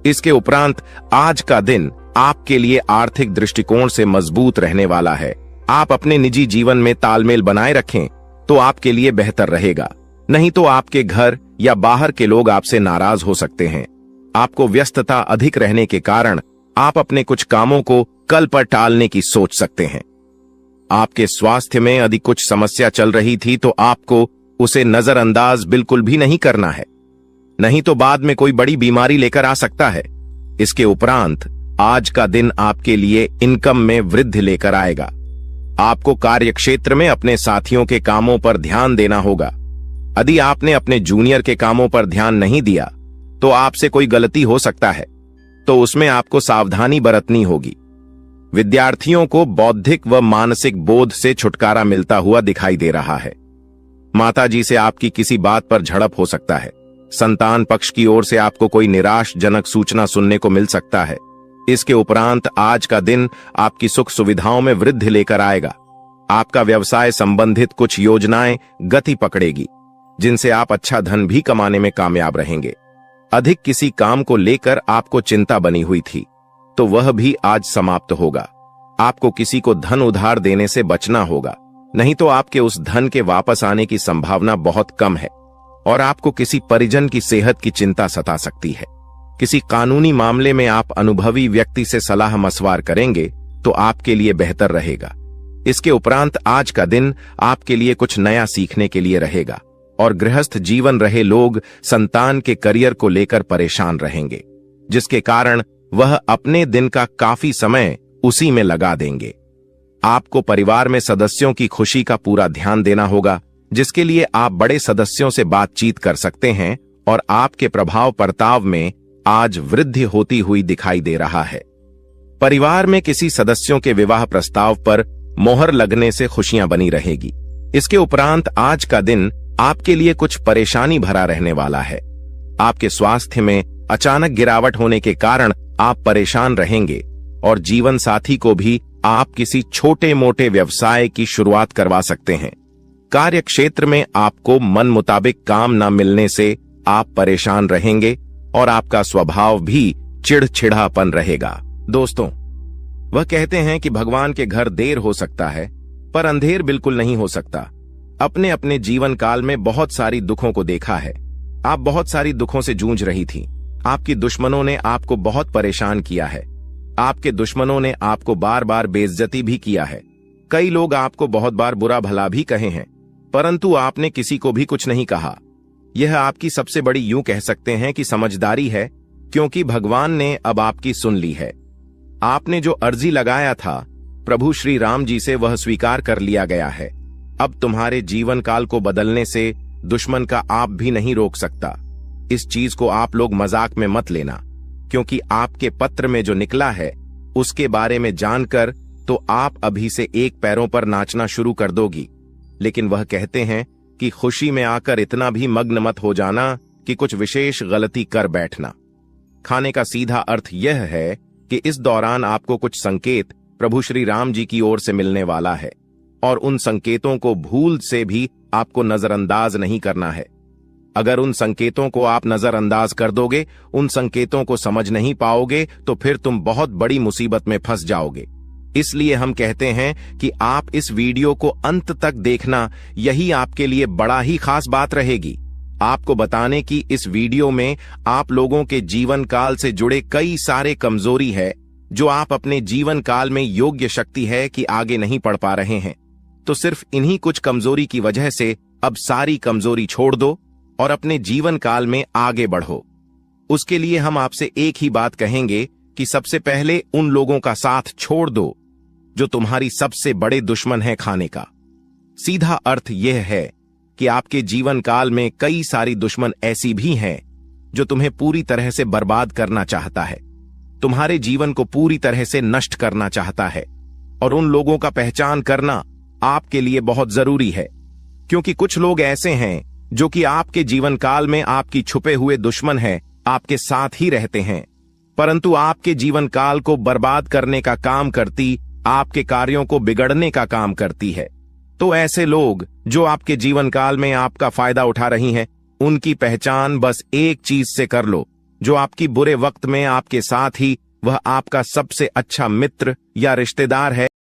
इसके उपरांत आज का दिन आपके लिए आर्थिक दृष्टिकोण से मजबूत रहने वाला है। आप अपने निजी जीवन में तालमेल बनाए रखें तो आपके लिए बेहतर रहेगा, नहीं तो आपके घर या बाहर के लोग आपसे नाराज हो सकते हैं। आपको व्यस्तता अधिक रहने के कारण आप अपने कुछ कामों को कल पर टालने की सोच सकते हैं। आपके स्वास्थ्य में यदि कुछ समस्या चल रही थी तो आपको उसे नजरअंदाज बिल्कुल भी नहीं करना है, नहीं तो बाद में कोई बड़ी बीमारी लेकर आ सकता है। इसके उपरांत आज का दिन आपके लिए इनकम में वृद्धि लेकर आएगा। आपको कार्यक्षेत्र में अपने साथियों के कामों पर ध्यान देना होगा। यदि आपने अपने जूनियर के कामों पर ध्यान नहीं दिया तो आपसे कोई गलती हो सकता है, तो उसमें आपको सावधानी बरतनी होगी। विद्यार्थियों को बौद्धिक व मानसिक बोध से छुटकारा मिलता हुआ दिखाई दे रहा है। माताजी से आपकी किसी बात पर झड़प हो सकता है। संतान पक्ष की ओर से आपको कोई निराशजनक सूचना सुनने को मिल सकता है। इसके उपरांत आज का दिन आपकी सुख सुविधाओं में वृद्धि लेकर आएगा। आपका व्यवसाय संबंधित कुछ योजनाएं गति पकड़ेगी, जिनसे आप अच्छा धन भी कमाने में कामयाब रहेंगे। अधिक किसी काम को लेकर आपको चिंता बनी हुई थी तो वह भी आज समाप्त होगा। आपको किसी को धन उधार देने से बचना होगा, नहीं तो आपके उस धन के वापस आने की संभावना बहुत कम है और आपको किसी परिजन की सेहत की चिंता सता सकती है। किसी कानूनी मामले में आप अनुभवी व्यक्ति से सलाह मशवरा करेंगे तो आपके लिए बेहतर रहेगा। इसके उपरांत आज का दिन आपके लिए कुछ नया सीखने के लिए रहेगा और गृहस्थ जीवन रहे लोग संतान के करियर को लेकर परेशान रहेंगे, जिसके कारण वह अपने दिन का काफी समय उसी में लगा देंगे। आपको परिवार में सदस्यों की खुशी का पूरा ध्यान देना होगा, जिसके लिए आप बड़े सदस्यों से बातचीत कर सकते हैं और आपके प्रभाव प्रताव में आज वृद्धि होती हुई दिखाई दे रहा है। परिवार में किसी सदस्यों के विवाह प्रस्ताव पर मोहर लगने से खुशियां बनी रहेगी। इसके उपरांत आज का दिन आपके लिए कुछ परेशानी भरा रहने वाला है। आपके स्वास्थ्य में अचानक गिरावट होने के कारण आप परेशान रहेंगे और जीवन साथी को भी आप किसी छोटे मोटे व्यवसाय की शुरुआत करवा सकते हैं। कार्य क्षेत्र में आपको मन मुताबिक काम न मिलने से आप परेशान रहेंगे और आपका स्वभाव भी चिड़चिड़ापन रहेगा। दोस्तों, वह कहते हैं कि भगवान के घर देर हो सकता है पर अंधेर बिल्कुल नहीं हो सकता। अपने अपने जीवन काल में बहुत सारी दुखों को देखा है। आप बहुत सारी दुखों से जूझ रही थी। आपकी दुश्मनों ने आपको बहुत परेशान किया है। आपके दुश्मनों ने आपको बार बार बेइज्जती भी किया है। कई लोग आपको बहुत बार बुरा भला भी कहे हैं, परंतु आपने किसी को भी कुछ नहीं कहा। यह आपकी सबसे बड़ी यूं कह सकते हैं कि समझदारी है, क्योंकि भगवान ने अब आपकी सुन ली है। आपने जो अर्जी लगाया था प्रभु श्री राम जी से, वह स्वीकार कर लिया गया है। अब तुम्हारे जीवन काल को बदलने से दुश्मन का आप भी नहीं रोक सकता। इस चीज को आप लोग मजाक में मत लेना, क्योंकि आपके पत्र में जो निकला है उसके बारे में जानकर तो आप अभी से एक पैरों पर नाचना शुरू कर दोगी। लेकिन वह कहते हैं कि खुशी में आकर इतना भी मग्न मत हो जाना कि कुछ विशेष गलती कर बैठना। खाने का सीधा अर्थ यह है कि इस दौरान आपको कुछ संकेत प्रभु श्री राम जी की ओर से मिलने वाला है और उन संकेतों को भूल से भी आपको नजरअंदाज नहीं करना है। अगर उन संकेतों को आप नजरअंदाज कर दोगे, उन संकेतों को समझ नहीं पाओगे, तो फिर तुम बहुत बड़ी मुसीबत में फंस जाओगे। इसलिए हम कहते हैं कि आप इस वीडियो को अंत तक देखना, यही आपके लिए बड़ा ही खास बात रहेगी। आपको बताने की इस वीडियो में आप लोगों के जीवन काल से जुड़े कई सारे कमजोरी है, जो आप अपने जीवन काल में योग्य शक्ति है कि आगे नहीं पढ़ पा रहे हैं। तो सिर्फ इन्हीं कुछ कमजोरी की वजह से अब सारी कमजोरी छोड़ दो और अपने जीवन काल में आगे बढ़ो। उसके लिए हम आपसे एक ही बात कहेंगे कि सबसे पहले उन लोगों का साथ छोड़ दो जो तुम्हारी सबसे बड़े दुश्मन है खाने का। सीधा अर्थ यह है कि आपके जीवन काल में कई सारी दुश्मन ऐसी भी हैं जो तुम्हें पूरी तरह से बर्बाद करना चाहता है, तुम्हारे जीवन को पूरी तरह से नष्ट करना चाहता है। और उन लोगों का पहचान करना आपके लिए बहुत जरूरी है, क्योंकि कुछ लोग ऐसे हैं जो कि आपके जीवन काल में आपकी छुपे हुए दुश्मन है, आपके साथ ही रहते हैं, परंतु आपके जीवन काल को बर्बाद करने का काम करती, आपके कार्यों को बिगड़ने का काम करती है। तो ऐसे लोग जो आपके जीवन काल में आपका फायदा उठा रही हैं, उनकी पहचान बस एक चीज से कर लो, जो आपकी बुरे वक्त में आपके साथ ही वह आपका सबसे अच्छा मित्र या रिश्तेदार है।